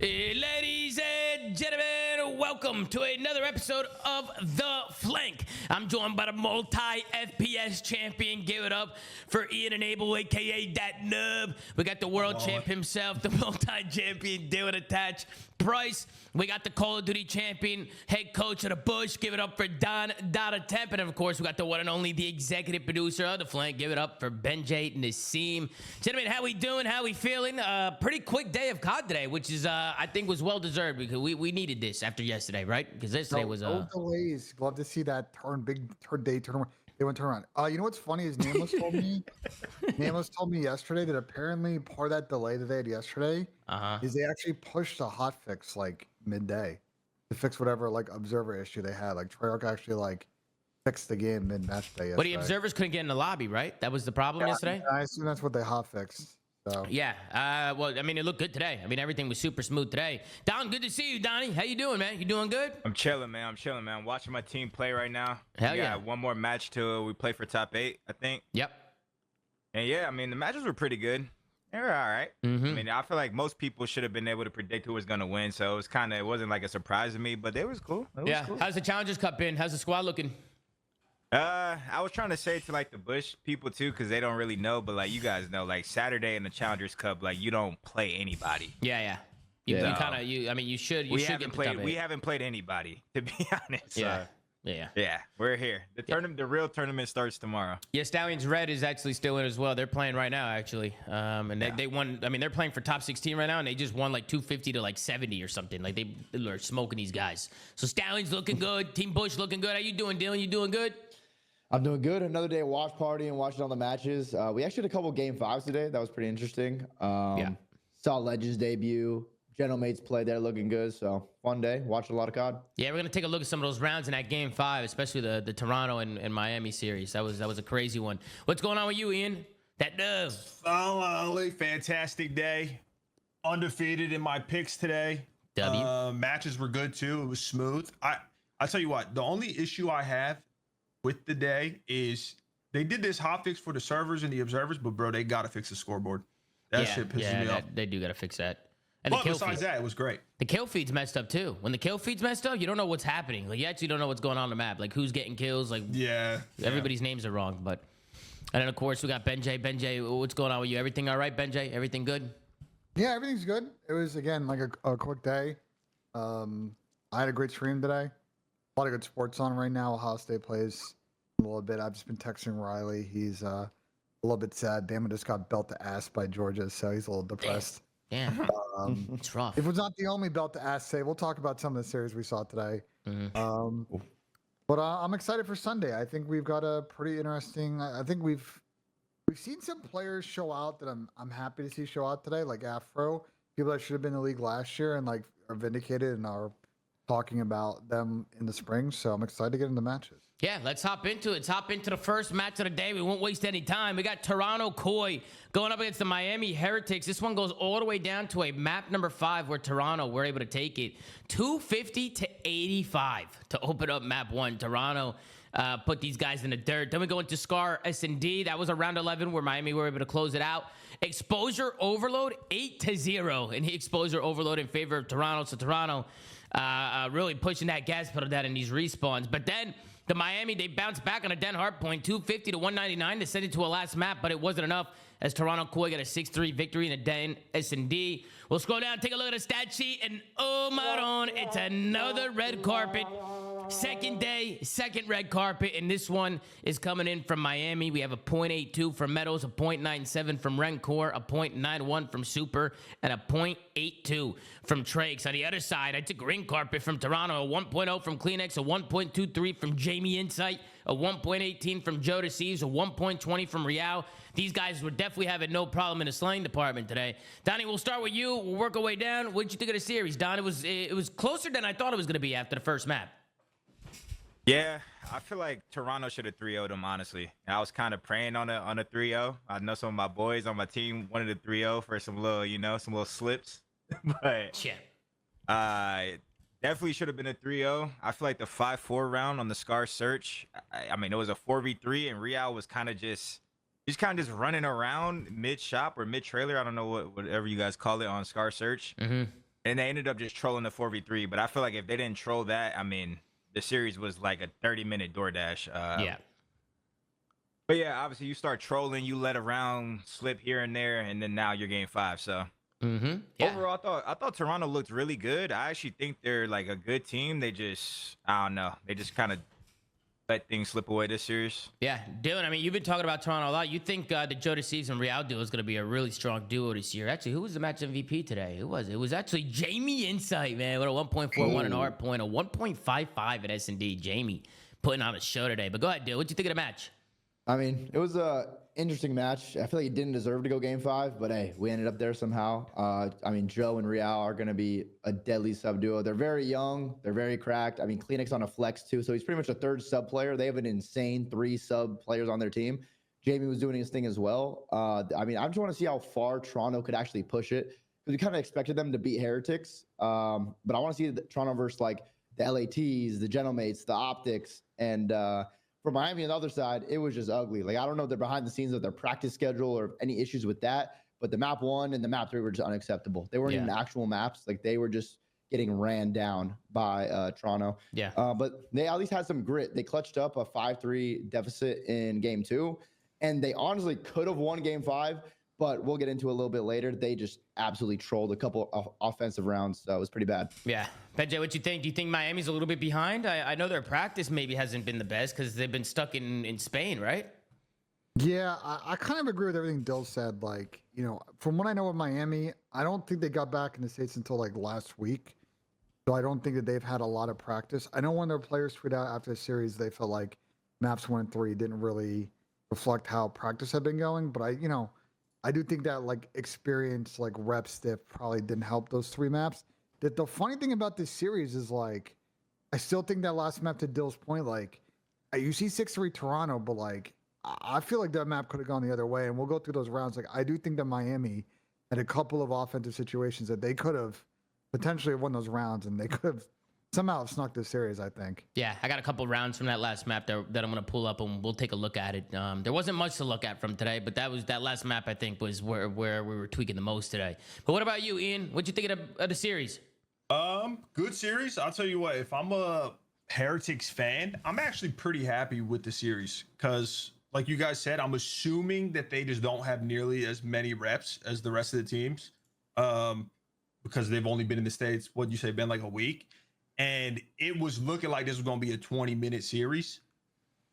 Ladies and gentlemen, welcome to another episode of The Flank. I'm joined by the multi-FPS champion. Give it up for Ian and Abel, a.k.a. Dat Nub. We got the world champ himself, the multi-champion, Dylan Attach Price. We got the Call of Duty champion, head coach of the Bush. Give it up for Temp. And of course, we got the one and only, the executive producer of The Flank. Give it up for Benjay Nassim. Gentlemen, how we doing? How we feeling? Pretty quick day of COD today, which is, I think, was well-deserved because we needed this after yesterday, right? Because yesterday was... No delays. Love to see that big turnaround. They went turnaround. You know what's funny is Nameless told me. Nameless told me yesterday that apparently part of that delay that they had yesterday is they actually pushed a hotfix like midday to fix whatever like observer issue they had. Like Treyarch actually like fixed the game mid-match day yesterday. But the observers couldn't get in the lobby, right? That was the problem yesterday. I assume that's what they hotfixed. So. Yeah. Well, I mean, it looked good today. I mean, everything was super smooth today. Don, good to see you, Donnie. How you doing, man? You doing good? I'm chilling, man. I'm watching my team play right now. Hell yeah. One more match till we play for top 8, I think. Yep. And yeah, I mean, the matches were pretty good. They were all right. I mean, I feel like most people should have been able to predict who was going to win. So it wasn't like a surprise to me, but it was cool. Cool. How's the Challengers Cup been? How's the squad looking? I was trying to say to like the Bush people too, because they don't really know, but like you guys know, like Saturday in the Challengers Cup, like you don't play anybody. Yeah. You kind of I mean, you should. We haven't played anybody, to be honest. Yeah. We're here. The real tournament starts tomorrow. Yeah, Stallions Red is actually still in as well. They're playing right now, actually. And they won. I mean, they're playing for top 16 right now, and they just won like 250 to like 70 or something. Like they are smoking these guys. So Stallions looking good. Team Bush looking good. How you doing, Dylan? You doing good? I'm doing good. Another day of watch party and watching all the matches. We actually had a couple game 5s today. That was pretty interesting. Saw Legends debut. Gentlemates play there looking good. So fun day. Watched a lot of COD. Yeah, we're going to take a look at some of those rounds in that game 5, especially the Toronto and Miami series. That was a crazy one. What's going on with you, Ian? That does. Fantastic day. Undefeated in my picks today. Matches were good too. It was smooth. I tell you what, the only issue I have with the day is they did this hotfix for the servers and the observers, but bro, they gotta fix the scoreboard. That shit pisses me off. They do gotta fix that. And but besides that, it was great. The kill feed's messed up too. When the kill feed's messed up, you don't know what's happening. Like you actually don't know what's going on the map. Like who's getting kills. Like everybody's names are wrong. But and then of course we got Benjay. Benjay, what's going on with you? Everything all right, Benjay? Everything good? Yeah, everything's good. It was again like a quick day. I had a great stream today. A lot of good sports on right now. Ohio State plays a little bit. I've just been texting Riley. He's a little bit sad. Bama just got belt to ass by Georgia, so he's a little depressed. Damn. It's rough. It was not the only belt to ass say. We'll talk about some of the series we saw today. But I'm excited for Sunday. I think we've got a pretty interesting. I think we've seen some players show out that I'm happy to see show out today, like Afro, people that should have been in the league last year and like are vindicated and are talking about them in the spring. So I'm excited to get into matches. Yeah, let's hop into it. Let's hop into the first match of the day. We won't waste any time. We got Toronto Koi going up against the Miami Heretics. This one goes all the way down to a map number 5 where Toronto were able to take it 250 to 85 to open up map 1. Toronto put these guys in the dirt. Then we go into Scar S&D. That was a round 11 where Miami were able to close it out. Exposure overload 8-0 in the exposure overload in favor of Toronto. So Toronto really pushing that gas pedal down in these respawns. But then the Miami, they bounced back on a Den Hard point, 250 to 199 to send it to a last map, but it wasn't enough as Toronto Koi got a 6-3 victory in the Den S&D. We'll scroll down, take a look at the stat sheet, and oh my own, it's another red carpet. Second day, second red carpet, and this one is coming in from Miami. We have a 0.82 from Meadows, a 0.97 from Rencor, a 0.91 from Super, and a 0.82 from Trakes. On the other side, I took green carpet from Toronto, a 1.0 from Kleenex, a 1.23 from Jamie Insight, a 1.18 from Joe Deceives, a 1.20 from Rial. These guys were definitely having no problem in the slaying department today. Donnie, we'll start with you. We'll work our way down. What did you think of the series, Don? It was closer than I thought it was going to be after the first map. Yeah, I feel like Toronto should have 3-0'd them, honestly. I was kind of praying on a 3-0. I know some of my boys on my team wanted a 3-0 for some little, some little slips. But definitely should have been a 3-0. I feel like the 5-4 round on the Scar search, I mean, it was a 4v3, and Real was kind of just running around mid shop or mid trailer. I don't know whatever you guys call it on Scar search. And they ended up just trolling the 4v3. But I feel like if they didn't troll that, I mean, the series was like a 30-minute DoorDash. Yeah. But yeah, obviously you start trolling, you let a round slip here and there, and then now you're game 5. So overall, I thought Toronto looked really good. I actually think they're like a good team. They just, I don't know, they just kind of let things slip away this series. Yeah, Dylan, I mean, you've been talking about Toronto a lot. You think the Joe DeCeves and Real duo is going to be a really strong duo this year. Actually, who was the match MVP today? Who was it? It was actually Jamie Insight, man, with a 1.41 and hard point, a 1.55 at S&D. Jamie putting on a show today. But go ahead, Dylan. What'd you think of the match? I mean, it was a interesting match. I feel like it didn't deserve to go game 5, but hey, we ended up there somehow. I mean, Joe and Real are going to be a deadly sub duo. They're very young. They're very cracked. I mean, Kleenex on a flex too, so he's pretty much a third sub player. They have an insane 3 sub players on their team. Jamie was doing his thing as well. I mean, I just want to see how far Toronto could actually push it, because we kind of expected them to beat Heretics. But I want to see Toronto versus like the LATs, the Gentlemates, the Optics, and for Miami on the other side, it was just ugly. Like, I don't know if they're behind the scenes of their practice schedule or any issues with that, but the map 1 and the map 3 were just unacceptable. They weren't even actual maps. Like, they were just getting ran down by Toronto. Yeah. But they at least had some grit. They clutched up a 5-3 deficit in game 2, and they honestly could have won game 5, but we'll get into it a little bit later. They just absolutely trolled a couple of offensive rounds, so it was pretty bad. Yeah. Benjay, what you think? Do you think Miami's a little bit behind? I know their practice maybe hasn't been the best because they've been stuck in Spain, right? Yeah, I kind of agree with everything Dill said. Like, you know, from what I know of Miami, I don't think they got back in the States until like last week. So I don't think that they've had a lot of practice. I know when their players tweeted out after the series, they felt like maps 1 and 3 didn't really reflect how practice had been going. But I do think that like experience, like rep stiff probably didn't help those 3 maps. That the funny thing about this series is like, I still think that last map, to Dill's point, like you see 6-3 Toronto, but like I feel like that map could have gone the other way. And we'll go through those rounds. Like I do think that Miami had a couple of offensive situations that they could have potentially won those rounds, and they could have somehow snuck this series, I think. Yeah, I got a couple rounds from that last map that I'm going to pull up, and we'll take a look at it. There wasn't much to look at from today, but that last map, I think, was where we were tweaking the most today. But what about you, Ian? What'd you think of the series? Good series. I'll tell you what, if I'm a Heretics fan, I'm actually pretty happy with the series because, like you guys said, I'm assuming that they just don't have nearly as many reps as the rest of the teams because they've only been in the States, what'd you say, been like a week? And it was looking like this was going to be a 20-minute series,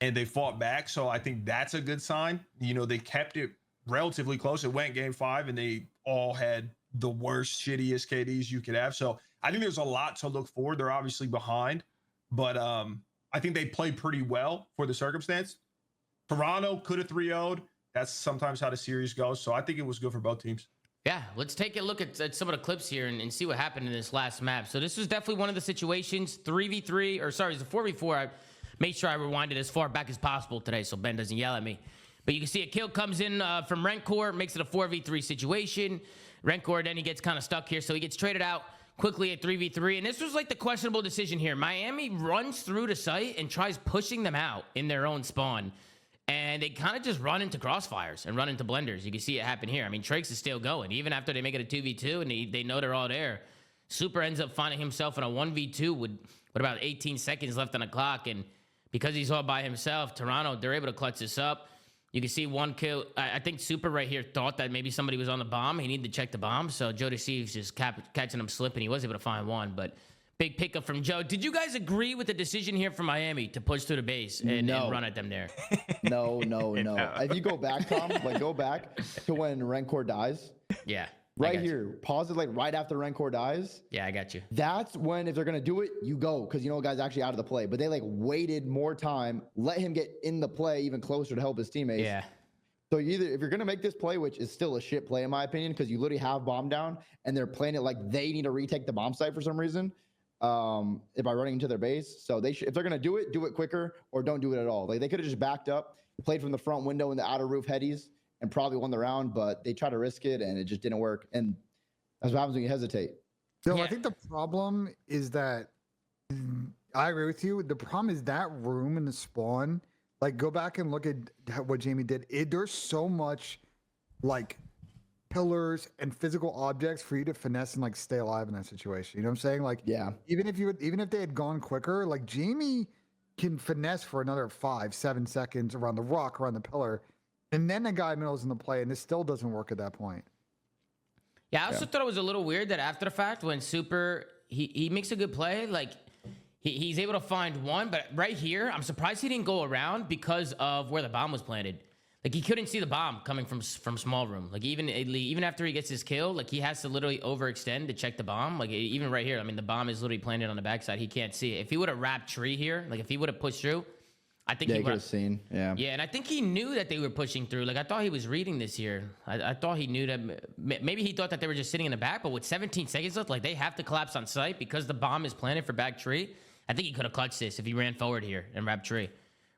and they fought back. So I think that's a good sign. You know, they kept it relatively close. It went game 5, and they all had the worst, shittiest KDs you could have. So I think there's a lot to look forward. They're obviously behind, but I think they played pretty well for the circumstance. Toronto could have 3-0'd. That's sometimes how the series goes. So I think it was good for both teams. Yeah, let's take a look at some of the clips here and see what happened in this last map. So this was definitely one of the situations, 3v3, or sorry, it's a 4v4. I made sure I rewinded as far back as possible today so Ben doesn't yell at me. But you can see a kill comes in from Rencor, makes it a 4v3 situation. Rencor, then he gets kind of stuck here, so he gets traded out quickly at 3v3. And this was like the questionable decision here. Miami runs through the site and tries pushing them out in their own spawn. And they kind of just run into crossfires and run into blenders. You can see it happen here. I mean, Trakes is still going. Even after they make it a 2v2 and they know they're all there, Super ends up finding himself in a 1v2 with about 18 seconds left on the clock. And because he's all by himself, Toronto, they're able to clutch this up. You can see one kill. I think Super right here thought that maybe somebody was on the bomb. He needed to check the bomb. So Joe DeCeves just catching him slipping. He was able to find one, but big pickup from Joe. Did you guys agree with the decision here from Miami to push through the base and run at them there? No. If you go back, Tom, like go back to when Rencor dies. Yeah. Right here. Pause it like right after Rencor dies. Yeah, I got you. That's when, if they're going to do it, you go. Because you know, guy's actually out of the play. But they like waited more time, let him get in the play even closer to help his teammates. Yeah. So either if you're going to make this play, which is still a shit play in my opinion, because you literally have bomb down and they're playing it like they need to retake the bomb site for some reason. By running into their base. So they should, if they're going to do it quicker or don't do it at all. Like they could have just backed up, played from the front window in the outer roof headies and probably won the round, but they tried to risk it and it just didn't work. And that's what happens when you hesitate. So I think the problem is that I agree with you. The problem is that room in the spawn. Like, go back and look at what Jamie did. There's so much, like, pillars and physical objects for you to finesse and like stay alive in that situation. You know what I'm saying? Like, Yeah. even if they had gone quicker, like Jamie can finesse for another 5-7 seconds around the rock, around the pillar, and then the guy in the middle is in the play, and this still doesn't work at that point. Yeah, I also thought it was a little weird that after the fact, when Super he makes a good play, like he's able to find one, but right here, I'm surprised he didn't go around because of where the bomb was planted. Like, he couldn't see the bomb coming from small room. Like, even after he gets his kill, like, he has to literally overextend to check the bomb. Like, even right here, I mean, the bomb is literally planted on the backside. He can't see it. If he would have wrapped tree here, like, if he would have pushed through, I think he would have seen. Yeah. Yeah, and I think he knew that they were pushing through. Like, I thought he was reading this here. I thought he knew that. Maybe he thought that they were just sitting in the back, but with 17 seconds left, like, they have to collapse on site because the bomb is planted for back tree. I think he could have clutched this if he ran forward here and wrapped tree.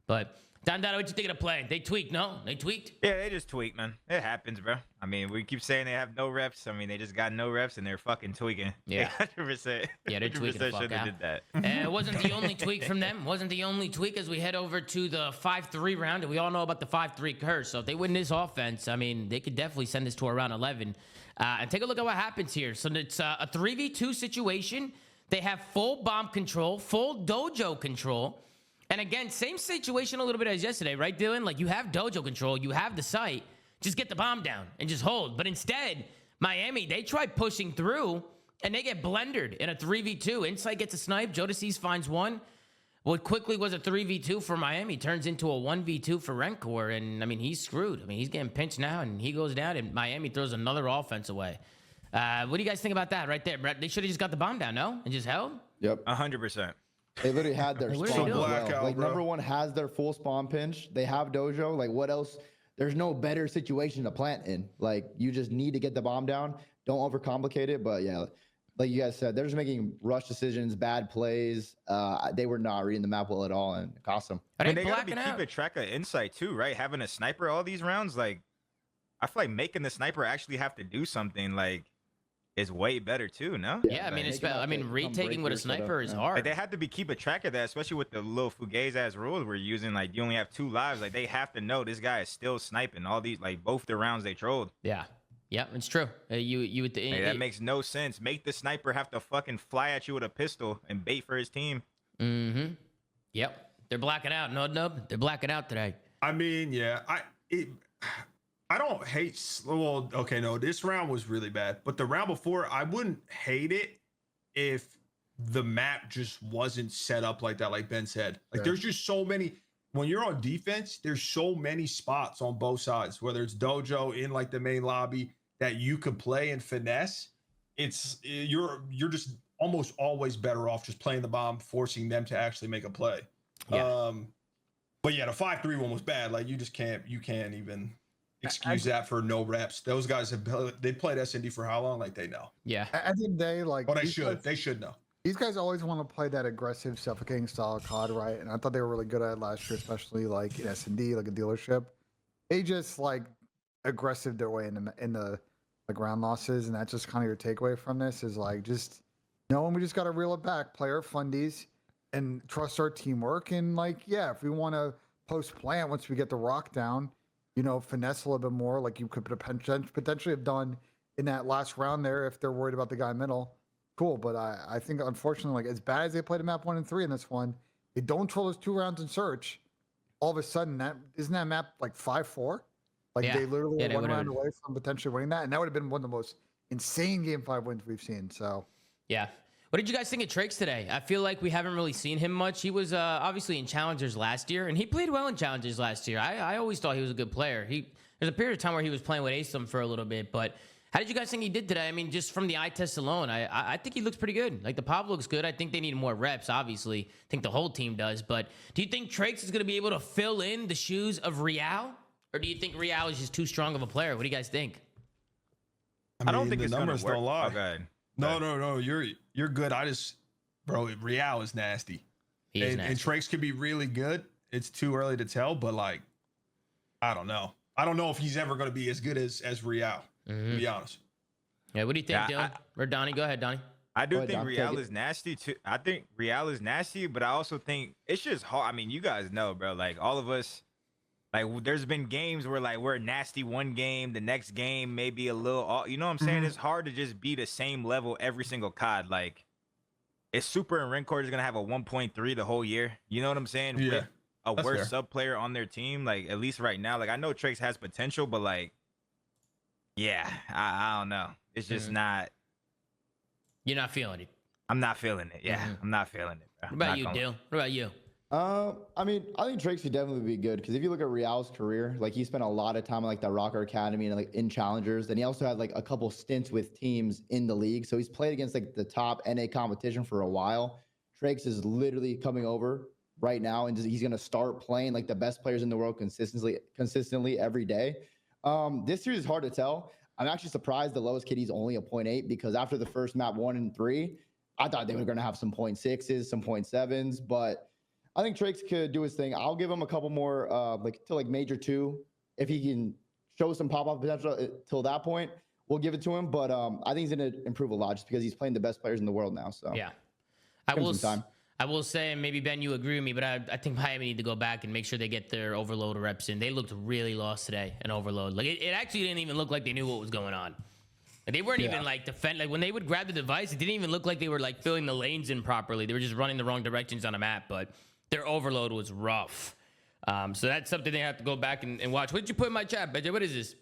But Don Dada, what you think of the play? They tweaked, no? They tweaked? Yeah, they just tweaked, man. It happens, bro. I mean, we keep saying they have no reps. I mean, they just got no reps and they're fucking tweaking. Yeah. 100%. Yeah, they're tweaking the fuck should have out. did that. And it wasn't the only tweak from them. Wasn't the only tweak as we head over to the 5-3 round. And we all know about the 5-3 curse. So if they win this offense, I mean, they could definitely send this to around 11. And take a look at what happens here. So it's a 3v2 situation. They have full bomb control, full dojo control. And again, same situation a little bit as yesterday, right, Dylan? Like, you have dojo control, you have the site, just get the bomb down and just hold. But instead, Miami, they try pushing through, and they get blendered in a 3v2. Insight gets a snipe, Jodeci's finds one. What quickly was a 3v2 for Miami turns into a 1v2 for Rencor, and, I mean, he's screwed. I mean, he's getting pinched now, and he goes down, and Miami throws another offense away. What do you guys think about that right there, Brett? They should have just got the bomb down, no? And just held? Yep. 100%. They literally had their What are spawn they as doing? well. Blackout, Like, bro. number one has their full spawn pinch. They have dojo. Like, what else? There's no better situation to plant in. Like, you just need to get the bomb down. Don't overcomplicate it. But yeah, like you guys said, they're just making rush decisions, bad plays. They were not reading the map well at all, and it cost them. Are And they they gotta be blacking out? keeping track of insight too, right? Having a sniper all these rounds, like, I feel like making the sniper actually have to do something like is way better too, no? Yeah, I mean, Making up to retaking come with a break through sniper is setup, hard. Like, they have to be keeping track of that, especially with the little fugazi ass rules we're using. Like, you only have 2 lives. Like, they have to know this guy is still sniping all these, like, both the rounds they trolled. Yeah, it's true. You with the Like, that makes no sense. Make the sniper have to fucking fly at you with a pistol and bait for his team. Mm-hmm. Yep, they're blacking out. No nub, they're blacking out today. I mean, yeah, I don't hate. Well, okay, no, this round was really bad, but the round before, I wouldn't hate it if the map just wasn't set up like that, like Ben said. Like, there's just so many. When you're on defense, there's so many spots on both sides, whether it's dojo in like the main lobby that you could play and finesse. You're just almost always better off just playing the bomb, forcing them to actually make a play. Yeah. But yeah, the 5-3 one was bad. Like, you can't even excuse that for no reps. Those guys they played S&D for how long? Like, they know. Yeah. At the end of the day, like, Well, they should know. these guys always want to play that aggressive, suffocating style of COD, right? And I thought they were really good at it last year, especially like in S&D, like a dealership. They just like aggressive their way in the like round losses, and that's just kind of your takeaway from this is like just knowing we just got to reel it back, play our fundies, and trust our teamwork. And like, yeah, if we want to post plant once we get the rock down, you know, finesse a little bit more, like you could potentially have done in that last round there if they're worried about the guy middle. Cool, but I think unfortunately, like as bad as they played a map 1 and 3 in this one, they don't troll those 2 rounds in search. All of a sudden, isn't that map like 5-4? Like Yeah. Oh, they literally Yeah, they were 1 round would've- away from potentially winning that, and that would have been one of the most insane Game 5 wins we've seen. So Yeah. What did you guys think of Trakes today? I feel like we haven't really seen him much. He was obviously in Challengers last year, and he played well in Challengers last year. I always thought he was a good player. There's a period of time where he was playing with Asum for a little bit, but how did you guys think he did today? I mean, just from the eye test alone, I think he looks pretty good. Like, the pop looks good. I think they need more reps, obviously. I think the whole team does. But do you think Trakes is going to be able to fill in the shoes of Real? Or do you think Real is just too strong of a player? What do you guys think? I don't mean, think the it's gonna numbers work. don't lie. Oh, go ahead. No, you're good. Bro, Real is nasty. He is And nasty. Trakes could be really good. It's too early to tell, but like, I don't know. I don't know if he's ever going to be as good as Real, to be honest. Yeah, what do you think, Yeah, Dylan? Or Donnie? Go ahead, Donnie. I do Go ahead, think Dom, Real take it. is nasty too. I think Real is nasty, but I also think it's just hard. I mean, you guys know, bro. Like all of us, like there's been games where like we're nasty one game, the next game maybe a little. You know what I'm saying? It's hard to just be the same level every single COD. Like, it's Super and Rencord is gonna have a 1.3 the whole year. You know what I'm saying? Yeah, With a that's worse fair. sub player on their team, like at least right now. Like I know Trace has potential, but like, yeah, I don't know. It's just not. You're not feeling it. I'm not feeling it. Yeah, I'm not feeling it. Bro. What about you, Dill? What about you? I mean, I think Drake should definitely be good because if you look at Real's career, like he spent a lot of time in like the Rocker Academy and like in challengers. Then he also had like a couple stints with teams in the league. So he's played against like the top NA competition for a while. Drake's is literally coming over right now and he's gonna start playing like the best players in the world consistently every day. This series is hard to tell. I'm actually surprised the lowest kitty's only a 0.8 because after the first map 1 and 3, I thought they were gonna have some 0.6s, some 0.7s, but I think Trakes could do his thing. I'll give him a couple more, like to like major 2. If he can show some pop-off potential till that point, we'll give it to him. But I think he's going to improve a lot just because he's playing the best players in the world now. So Yeah. I will say, and maybe Ben, you agree with me, but I think Miami need to go back and make sure they get their overload reps in. They looked really lost today in overload. Like it actually didn't even look like they knew what was going on. Like, they weren't even like defend. Like when they would grab the device, it didn't even look like they were like filling the lanes in properly. They were just running the wrong directions on a map. But their overload was rough. So that's something they have to go back and watch. What did you put in my chat, Benji? What is this?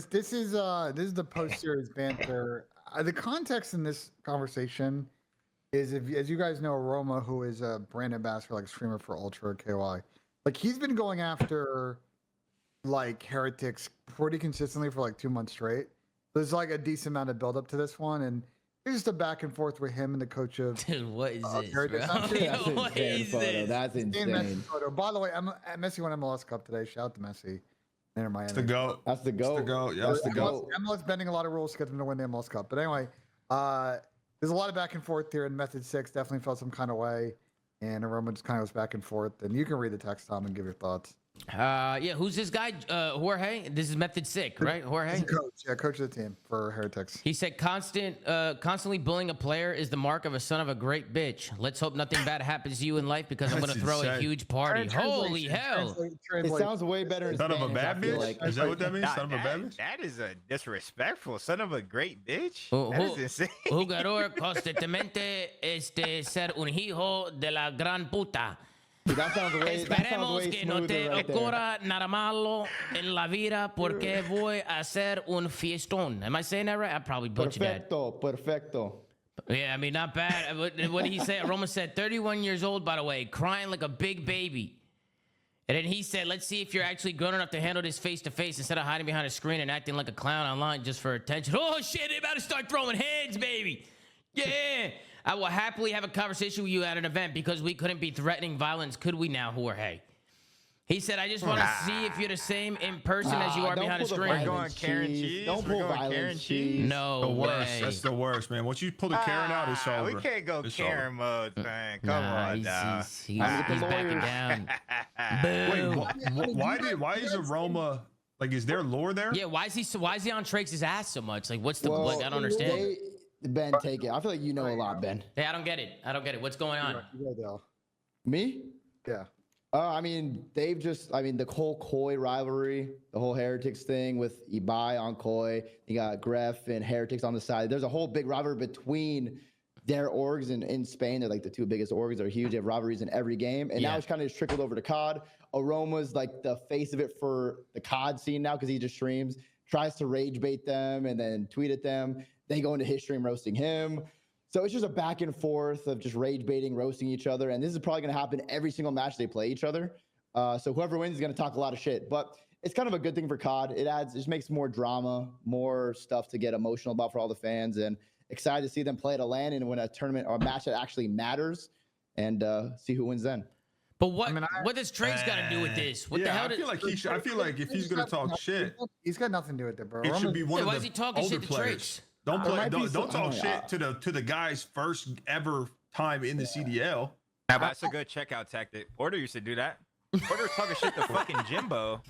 This is the post-series banter. The context in this conversation is, as you guys know, Roma, who is a brand ambassador, like streamer for Ultra KY, like he's been going after like Heretics pretty consistently for like 2 months straight. There's like a decent amount of build-up to this one, and it's just a back and forth with him and the coach of Dude, what is this, Heretics. bro? that's an What insane is photo. this? That's insane. Photo. By the way, Messi won MLS Cup today. Shout out to Messi. Inter Miami. That's the goat. That's the goat. That's the goat. Yeah, that's the goat. MLS bending a lot of rules to get them to win the MLS Cup. But anyway, there's a lot of back and forth here in Method 6. Definitely felt some kind of way. And Aroma just kind of goes back and forth. And you can read the text, Tom, and give your thoughts. Yeah, who's this guy? Jorge? This is Method Sick, right? Jorge? He's coach. Yeah, coach of the team for Heretics. He said constantly bullying a player is the mark of a son of a great bitch. Let's hope nothing bad happens to you in life because I'm going to throw a insane. huge party. Holy hell. It sounds way better in Son of a Spanish, bad I feel bitch? like. Is that what that means? Nah, Son of a bad bitch? that is a disrespectful. Son of a great bitch. Oh, That is insane. Jugador constantemente ser un hijo de la gran puta. That sounds way Esperemos que no smoother te right there. ocurra nada malo en la vida porque voy a hacer un fiestón. Am I saying that right? I probably butchered that. Perfecto. Yeah, I mean, not bad. What did he say? Roma said, 31 years old, by the way, crying like a big baby. And then he said, let's see if you're actually grown enough to handle this face-to-face instead of hiding behind a screen and acting like a clown online just for attention. Oh, shit, they about to start throwing heads, baby. Yeah. I will happily have a conversation with you at an event because we couldn't be threatening violence, could we now, Jorge? He said, I just want to see if you're the same in person as you are Don't behind a pull the screen. We're going violence Karen cheese. cheese. Don't We're pull going violence Karen cheese. No The worst. way. That's the worst, man. Once you pull the Karen out, it's over. We can't go It's Karen mode, man. Come on, he's dog. backing lawyers. down. Wait, Boom. why is Aroma like? Is there lore there? Yeah, why is he on Trake's ass so much? Like, what's the Well, like? I don't understand. Ben, take it. I feel like you know a lot, Ben. Hey, I don't get it. What's going on? You go, Dale. Me? Yeah. I mean, the whole Koi rivalry, the whole Heretics thing with Ibai on Koi. You got Gref and Heretics on the side. There's a whole big rivalry between their orgs in Spain. They're like the two biggest orgs. They're huge. They have rivalries in every game. And now it's kind of just trickled over to COD. Aroma's like the face of it for the COD scene now because he just streams, tries to rage bait them and then tweet at them. They go into his stream roasting him. So it's just a back and forth of just rage baiting, roasting each other. And this is probably going to happen every single match they play each other. So whoever wins is going to talk a lot of shit. But it's kind of a good thing for COD. It just makes more drama, more stuff to get emotional about for all the fans. And excited to see them play at a LAN and win a tournament or a match that actually matters and see who wins then. But what does Trake's got to do with this? What the hell? I feel like I feel like if he's gonna talk shit, he's got nothing to do with it, bro. it should be one why of is he the talking older shit to players. Trakes? Don't talk shit to the guy's first ever time in the CDL. That's a good checkout tactic. Porter used to do that. Porter's talking shit to fucking Jimbo.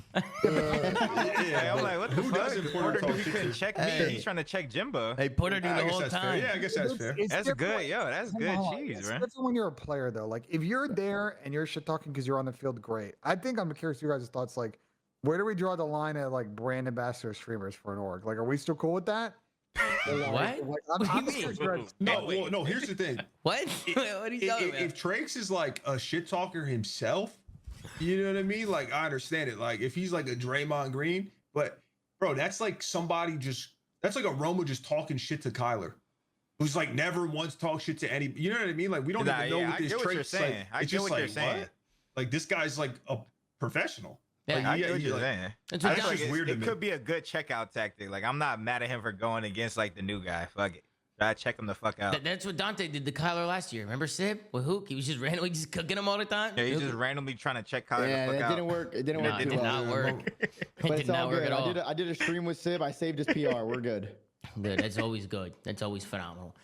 Yeah, I'm like, what the who fuck? doesn't Porter talk knew he shit couldn't to? check me. Hey. He's trying to check Jimbo. Hey, Porter knew I the guess whole that's fair. time. Yeah, I guess that's fair. That's good, yo. That's good cheese, It's bro. different when you're a player, though. Like, if you're there and you're shit talking because you're on the field, great. I think I'm curious your guys' thoughts. Like, where do we draw the line at like brand ambassador streamers for an org? Like, are we still cool with that? What? Like, What do you I'm mean? curious your guys' No, thoughts. well, no. Here's the thing. What? What are you talking about? If Trakes is like a shit talker himself, you know what I mean? Like, I understand it. Like, if he's like a Draymond Green, but bro, that's like somebody that's like a Roma just talking shit to Kyler, who's like never once talked shit to any. You know what I mean? Like, we don't Nah, even know yeah, what I this get what you're traits like. saying. I It's get just what you're like saying. what? Like, this guy's like a professional. Yeah, Like, I get what he, you're like, saying. That's I what feel John- like It's weird to it me. could be a good checkout tactic. Like, I'm not mad at him for going against like the new guy. Fuck it. Try to check him the fuck out. That's what Dante did to Kyler last year. Remember Sib with Hook? He was just randomly just cooking him all the time. Yeah, he's just randomly trying to check Kyler Yeah, the fuck that out. didn't work. It didn't No, work it too did well. not work. It But did it's all not work good. at all. I did a stream with Sib. I saved his PR. We're good. Good. That's always good. That's always phenomenal.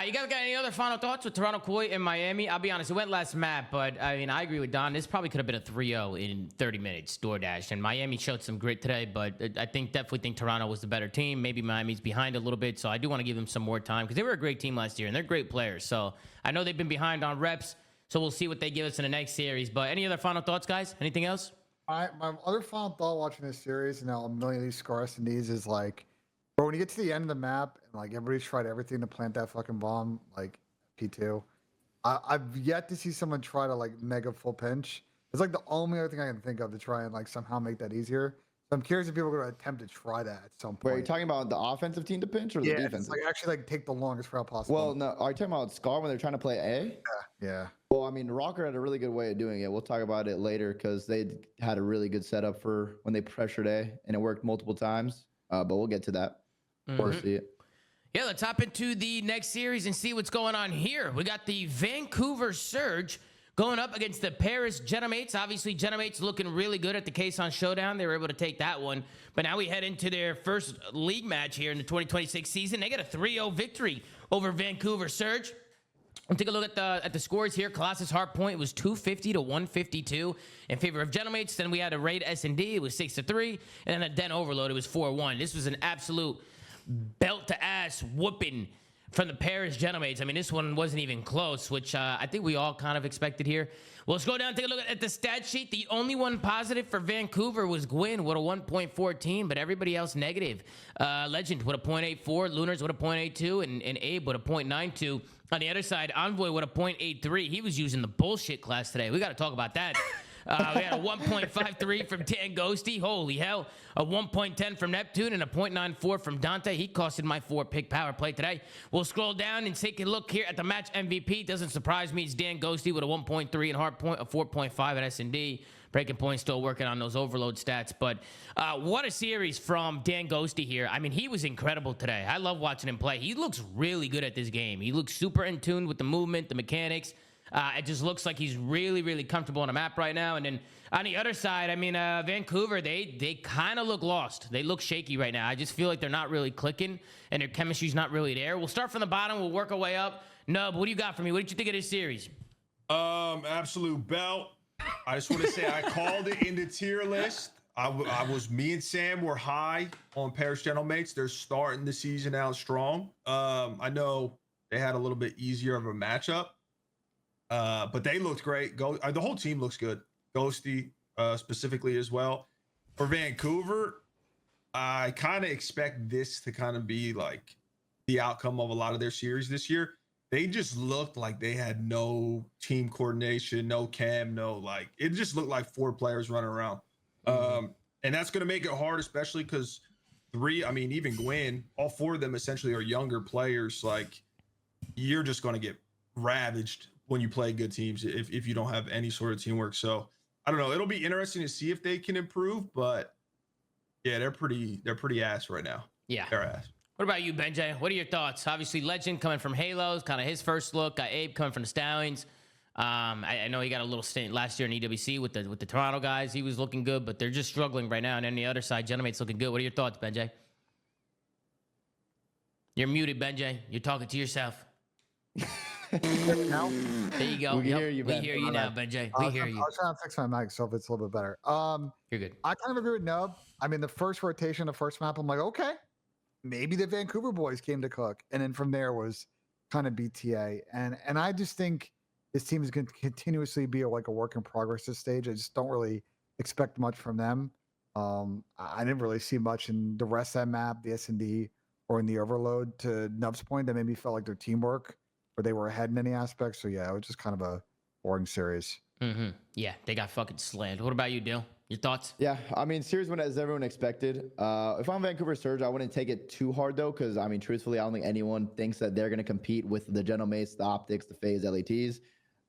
You guys got any other final thoughts with Toronto Koi and Miami? I'll be honest, it went last map, but I mean, I agree with Don. This probably could have been a 3-0 in 30 minutes, DoorDash. And Miami showed some grit today, but I definitely think Toronto was the better team. Maybe Miami's behind a little bit, so I do want to give them some more time because they were a great team last year and they're great players. So I know they've been behind on reps, so we'll see what they give us in the next series. But any other final thoughts, guys? Anything else? My other final thought watching this series, and now a million of these scar SNDs, is like, bro, when you get to the end of the map and like everybody's tried everything to plant that fucking bomb, like P2, I've yet to see someone try to like mega full pinch. It's like the only other thing I can think of to try and like somehow make that easier. So I'm curious if people are going to attempt to try that at some Wait, point. are you talking about the offensive team to pinch or the yeah, defensive? it's like actually like take the longest route possible. Well, no. Are you talking about Scar when they're trying to play A? yeah. Well, I mean, Rocker had a really good way of doing it. We'll talk about it later because they had a really good setup for when they pressured A, and it worked multiple times. But we'll get to that. Or see it. Yeah, let's hop into the next series and see what's going on here. We got the Vancouver Surge going up against the Paris Gentlemates. Obviously, Gentlemates looking really good at the Kason Showdown. They were able to take that one. But now we head into their first league match here in the 2026 season. They got a 3-0 victory over Vancouver Surge. We'll take a look at the scores here. Colossus Hardpoint was 250 to 152 in favor of Gentlemates. Then we had a Raid S&D. It was 6-3. And then a Den Overload. It was 4-1. This was an absolute belt to ass whooping from the Paris Gentlemates. I mean, this one wasn't even close, which I think we all kind of expected here. Well, let's go down and take a look at the stat sheet. The only one positive for Vancouver was Gwyn with a 1.14, but everybody else negative. Legend with a 0.84, Lunars with a 0.82, and Abe with a 0.92. On the other side, Envoy with a 0.83. He was using the bullshit class today. We got to talk about that. We had a 1.53 from Dan Ghosty. Holy hell. A 1.10 from Neptune and a 0.94 from Dante. He costed my 4-pick power play today. We'll scroll down and take a look here at the match MVP. Doesn't surprise me. It's Dan Ghosty with a 1.3 and Hardpoint, a 4.5 at S&D. Breaking Point still working on those overload stats. But what a series from Dan Ghosty here. I mean, he was incredible today. I love watching him play. He looks really good at this game. He looks super in tune with the movement, the mechanics. It just looks like he's really, really comfortable on the map right now. And then on the other side, I mean, Vancouver, they kind of look lost. They look shaky right now. I just feel like they're not really clicking and their chemistry's not really there. We'll start from the bottom. We'll work our way up. Nub, what do you got for me? What did you think of this series? Absolute belt. I just want to say I called it in the tier list. Me and Sam were high on Paris Gentlemates. They're starting the season out strong. I know they had a little bit easier of a matchup. But they looked great. The whole team looks good. Ghosty specifically as well. For Vancouver, I kind of expect this to kind of be like the outcome of a lot of their series this year. They just looked like they had no team coordination, no cam, it just looked like 4 players running around. And that's going to make it hard, especially because even Gwyn, all 4 of them essentially are younger players. Like, you're just going to get ravaged when you play good teams if you don't have any sort of teamwork. So I don't know. It'll be interesting to see if they can improve, but yeah, they're pretty ass right now. Yeah. They're ass. What about you, Benjay? What are your thoughts? Obviously, Legend coming from Halos, kind of his first look. Got Abe coming from the Stallions. I know he got a little stint last year in EWC with the Toronto guys. He was looking good, but they're just struggling right now. And then the other side, Gentlemate's looking good. What are your thoughts, Benjay? You're muted, Benjay. You're talking to yourself. Now? There you go. We can hear you, We Ben. hear you now, Benjay. We hear I you. was trying to fix my mic, so if it's a little bit better. You're good. I kind of agree with Nub. I mean, the first rotation, the first map, I'm like, okay, maybe the Vancouver boys came to cook, and then from there was kind of BTA, and I just think this team is going to continuously be like a work in progress this stage. I just don't really expect much from them. I didn't really see much in the rest of that map, the S&D, or in the Overload. To Nub's point, that made me feel like their teamwork, where they were ahead in any aspect. So yeah, it was just kind of a boring series. Mm-hmm. Yeah, they got fucking slammed. What about you, Dill? Your thoughts? Yeah, I mean, series went as everyone expected. If I'm Vancouver Surge, I wouldn't take it too hard though, because I mean, truthfully, I don't think anyone thinks that they're gonna compete with the Gentlemates, the Optics, the FaZe, LETs.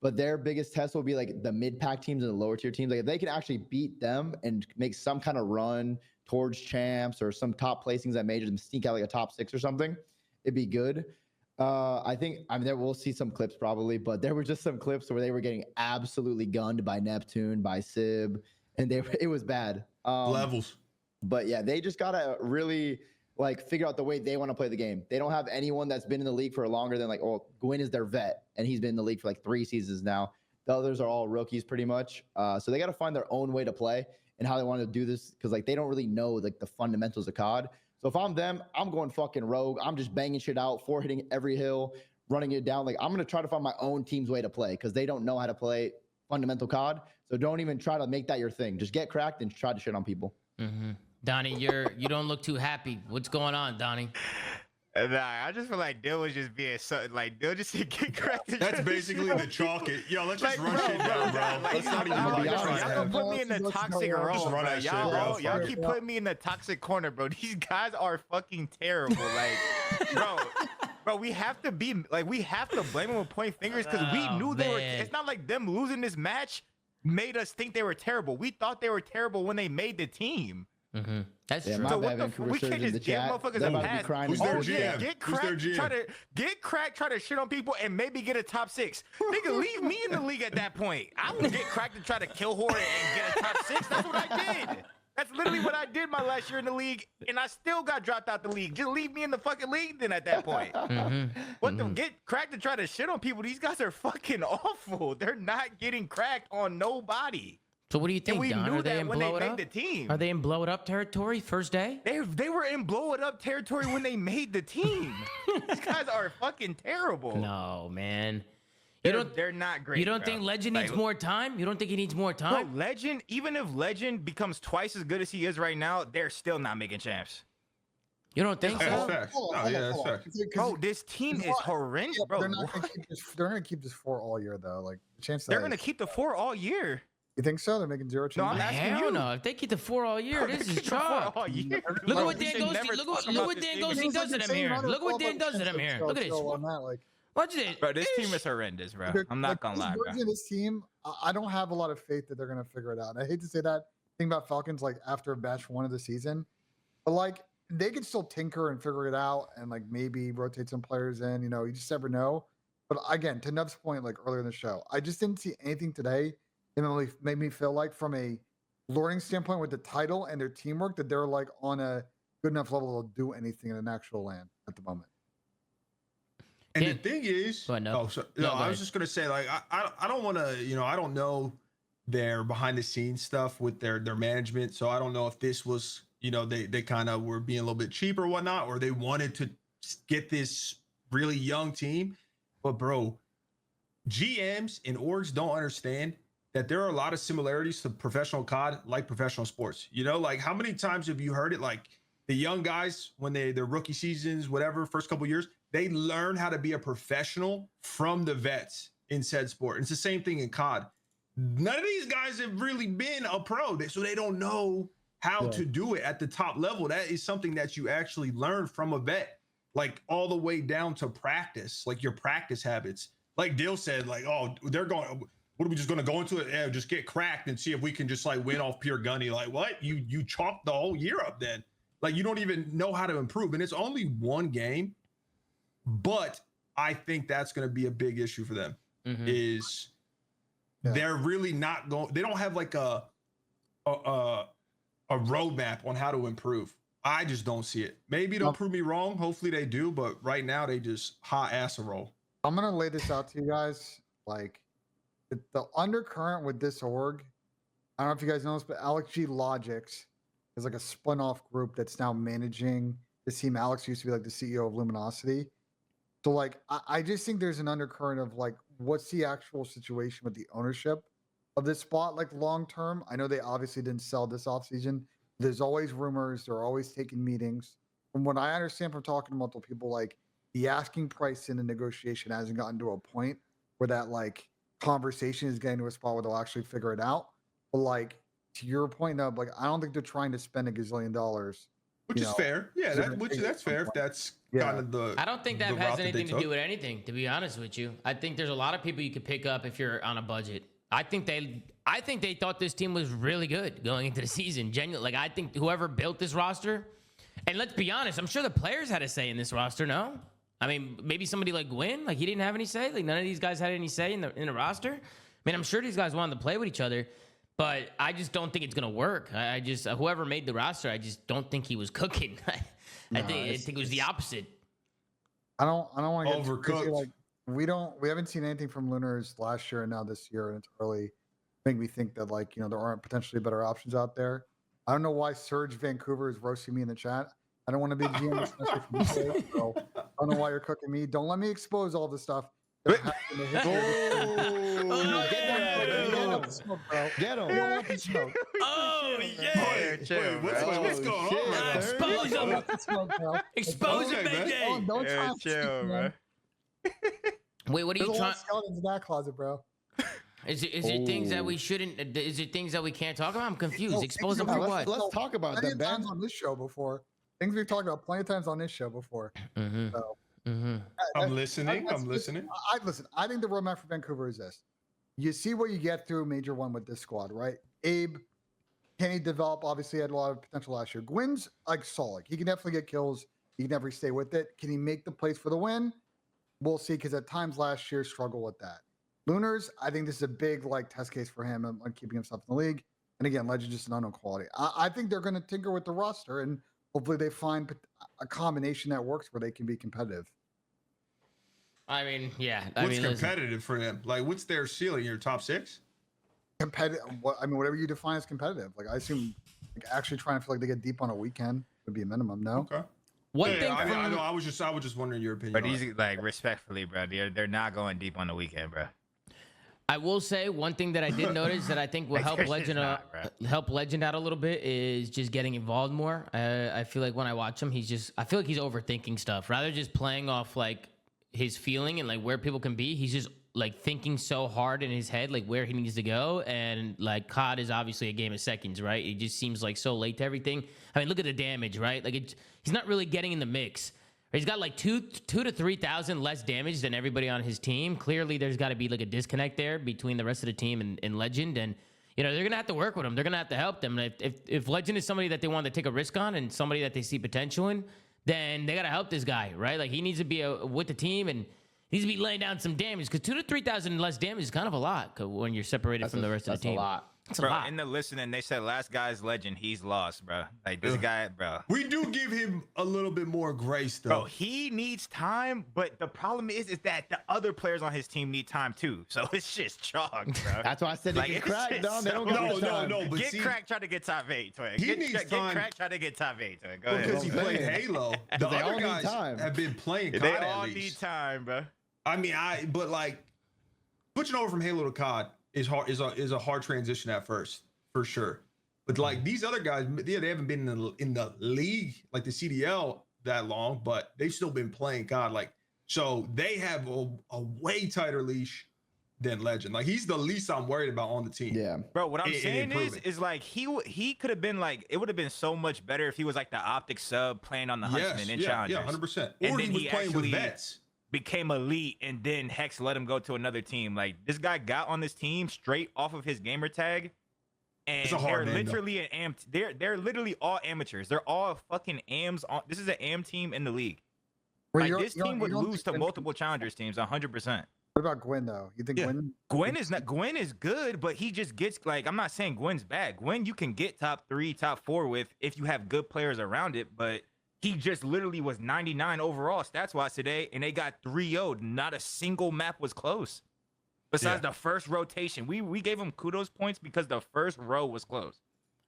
But their biggest test will be like the mid-pack teams and the lower tier teams. Like if they can actually beat them and make some kind of run towards champs or some top placings at majors and sneak out like a top 6 or something, it'd be good. I mean, there we'll see some clips probably, but there were just some clips where they were getting absolutely gunned by Neptune, by Sib, and it was bad. Levels. But yeah, they just gotta really like figure out the way they want to play the game. They don't have anyone that's been in the league for longer than like, oh, Gwyn is their vet, and he's been in the league for like 3 seasons now. The others are all rookies pretty much. So they got to find their own way to play and how they want to do this, because like they don't really know like the fundamentals of COD. So if I'm them, I'm going fucking rogue. I'm just banging shit out, hitting every hill, running it down. Like I'm gonna try to find my own team's way to play, because they don't know how to play fundamental COD. So don't even try to make that your thing. Just get cracked and try to shit on people. Mm-hmm. Donnie, you don't look too happy. What's going on, Donnie? Nah, I just feel like Dill was just being so like Dill just said get cracked. That's basically the chalk it. Yo, let's just run shit down, bro. Like, Let's not even y'all be honest. don't put me in the toxic role, Just run bro. that shit, bro. Y'all keep putting me in the toxic corner, bro. These guys are fucking terrible. Like, bro, we have to be like, we have to blame them and point fingers, because we knew they were. It's not like them losing this match made us think they were terrible. We thought they were terrible when they made the team. Mm-hmm. That's Yeah, true. my So bad, what the Vancouver we Surge can't in the just give chat. motherfuckers They're a about to be pass. crying Who's in their Oh the GM? yeah, chat. get Who's their cracked, GM? get cracked, try to shit on people, and maybe get a top 6. Nigga, leave me in the league at that point. I would get cracked and try to kill Horde and get a top 6. That's what I did. That's literally what I did my last year in the league, and I still got dropped out the league. Just leave me in the fucking league then at that point. What the get cracked and try to shit on people? These guys are fucking awful. They're not getting cracked on nobody. So what do you think, And we Don? knew Are they that in when blow they it made up? the team. Are they in blow it up territory first day? They were in blow it up territory when they made the team. These guys are fucking terrible. No, man. They're not great. You don't bro. think Legend needs Like, more time? You don't think he needs more Bro, time? Legend, even if Legend becomes twice as good as he is right now, they're still not making champs. You don't think Yeah, so? that's facts. Oh, yeah, that's facts. Bro, this team is horrendous, Yeah, bro. they're not gonna keep this. They're gonna keep this 4 all year though. Like the chance that They're gonna keep the 4 all year. You think so? They're making 0 No, I'm changes. asking Hell you. no. If they keep the 4 all year, this is Keep the 4 chalk. all year. Look at Bro, what we Dan should never Ghosty. Look talk what about Dan this team. Ghosty does to them here. Look what Dan does to them here. Look at this. Watch this. Bro, this team is horrendous, bro. I'm not gonna lie, bro. This team, I don't have a lot of faith that they're gonna figure it out. And I hate to say that thing about Falcons, like after batch 1 of the season, but like they can still tinker and figure it out, and like maybe rotate some players in. You know, you just never know. But again, to Nub's point, like earlier in the show, I just didn't see anything today that really made me feel like, from a learning standpoint with the title and their teamwork, that they're like on a good enough level to do anything in an actual land at the moment. And Yeah. the thing is, Go ahead, no. go go I was ahead. just gonna say, like, I don't want to, I don't know their behind the scenes stuff with their management, so I don't know if this was, they kind of were being a little bit cheap or whatnot, or they wanted to get this really young team. But bro, GMs and orgs don't understand that there are a lot of similarities to professional COD, like professional sports. Like how many times have you heard it? Like the young guys, when their rookie seasons, whatever, first couple years, they learn how to be a professional from the vets in said sport. And it's the same thing in COD. None of these guys have really been a pro, so they don't know how to do it at the top level. That is something that you actually learn from a vet, like all the way down to practice, like your practice habits. Like Dill said, like, oh, they're going, what are we just going to go into it? Yeah, just get cracked and see if we can just like win off pure gunny. Like what? You chalked the whole year up then. Like you don't even know how to improve. And it's only one game, but I think that's going to be a big issue for them. Is they're really not going, they don't have like a roadmap on how to improve. I just don't see it. Maybe they'll prove me wrong. Hopefully they do, but right now they just hot ass a roll. I'm gonna lay this out to you guys. Like the undercurrent with this org. I don't know if you guys know this, but Alex G Logics is like a spun-off group that's now managing this team. Alex used to be like the CEO of Luminosity. So like I just think there's an undercurrent of like what's the actual situation with the ownership of this spot like long term. I know they obviously didn't sell this offseason. There's always rumors, they're always taking meetings. From what I understand from talking to multiple people, like the asking price in the negotiation hasn't gotten to a point where that like conversation is getting to a spot where they'll actually figure it out. But like to your point, though, like I don't think they're trying to spend $1 gazillion. Which is fair. Yeah, that's fair if that's kind of the. I don't think that has anything to do with anything, to be honest with you. I think there's a lot of people you could pick up if you're on a budget. I think they thought this team was really good going into the season. Genuinely, like I think whoever built this roster, and let's be honest, I'm sure the players had a say in this roster. No, I mean maybe somebody like Gwyn, like he didn't have any say. Like none of these guys had any say in the roster. I mean, I'm sure these guys wanted to play with each other. But I just don't think it's gonna work. I just whoever made the roster, I just don't think he was cooking. I think it was the opposite. I don't want to get overcooked. Like we haven't seen anything from Lunars last year and now this year, and it's early. Make me think that like there aren't potentially better options out there. I don't know why Serge Vancouver is roasting me in the chat. I don't want to be the GM, especially from UK, so I don't know why you're cooking me. Don't let me expose all the stuff. Get him. Oh yeah! What's going on, man? Expose him! Expose him, baby! Don't try chill, bro. Wait, what are you trying? Skeletons in that closet, bro. Is it things that we shouldn't? Is it things that we can't talk about? I'm confused. No, Expose them for what? Let's talk about plenty them, of times Ben. on this show before. Things we've talked about plenty of times on this show before. So, I'm listening. listen. I think the roadmap for Vancouver is this: you see what you get through Major One with this squad, right? Abe, can he develop? Obviously, had a lot of potential last year. Gwyn's like solid. He can definitely get kills. He can definitely stay with it. Can he make the plays for the win? We'll see. Because at times last year struggled with that. Lunars, I think this is a big like test case for him on keeping himself in the league. And again, Legend just an unknown quality. I think they're going to tinker with the roster and hopefully they find a combination that works where they can be competitive. I mean, yeah. What's competitive for them? Like, what's their ceiling? Your top 6? Competitive. Whatever you define as competitive. Like, I assume, like, actually trying to feel like they get deep on a weekend would be a minimum. No. Okay. I know. I was just wondering your opinion. But these, like, respectfully, bro, they're not going deep on the weekend, bro. I will say one thing that I did notice that I think will help Legend out a little bit is just getting involved more. I feel like when I watch him, I feel like he's overthinking stuff rather than just playing off like his feeling and like where people can be. He's just like thinking so hard in his head, like where he needs to go. And like COD is obviously a game of seconds, right? It just seems like so late to everything. I mean, look at the damage, right? Like he's not really getting in the mix. He's got like 2,000 to 3,000 less damage than everybody on his team. Clearly, there's got to be like a disconnect there between the rest of the team and Legend. And, they're going to have to work with him. They're going to have to help them. If Legend is somebody that they want to take a risk on and somebody that they see potential in, then they got to help this guy, right? Like he needs to be with the team and he needs to be laying down some damage because 2,000 to 3,000 less damage is kind of a lot when you're separated from the rest of the team. That's a lot. Bro, in the listening, they said last guy's Legend, he's lost, bro. Like this guy, bro. We do give him a little bit more grace, though. Bro, he needs time, but the problem is that the other players on his team need time too. So it's just chalk, bro. That's why I said they get cracked, dog. They don't get no. But get cracked trying to get top 8, twin. He needs time. Get cracked trying to get top 8, twin. Go ahead. Because he played Halo. The They all other need guys time. have been playing COD They at all least. need time, bro. I mean, but like switching over from Halo to COD is hard. Is a hard transition at first, for sure. But like these other guys, they haven't been in the league like the CDL that long, but they've still been playing COD. Like so, they have a way tighter leash than Legend. Like he's the least I'm worried about on the team. Yeah, bro. What I'm saying is like he could have been like it would have been so much better if he was like the optic sub playing on the Huntsman and Challengers. Yeah, 100%. And Or then he was playing with vets. Became elite, and then Hex let him go to another team. Like this guy got on this team straight off of his gamer tag, and they're literally they're literally all amateurs. They're all fucking AMs. This is an AM team in the league. Like this team would lose to multiple challengers teams 100%. What about Gwyn though? You think Gwyn is good, but he just gets like I'm not saying Gwyn's bad. Gwyn you can get top 3, top 4 with if you have good players around it, but he just literally was 99 overall stats-wise today, and they got 3-0'd. Not a single map was close. Besides the first rotation. We gave him kudos points because the first row was close.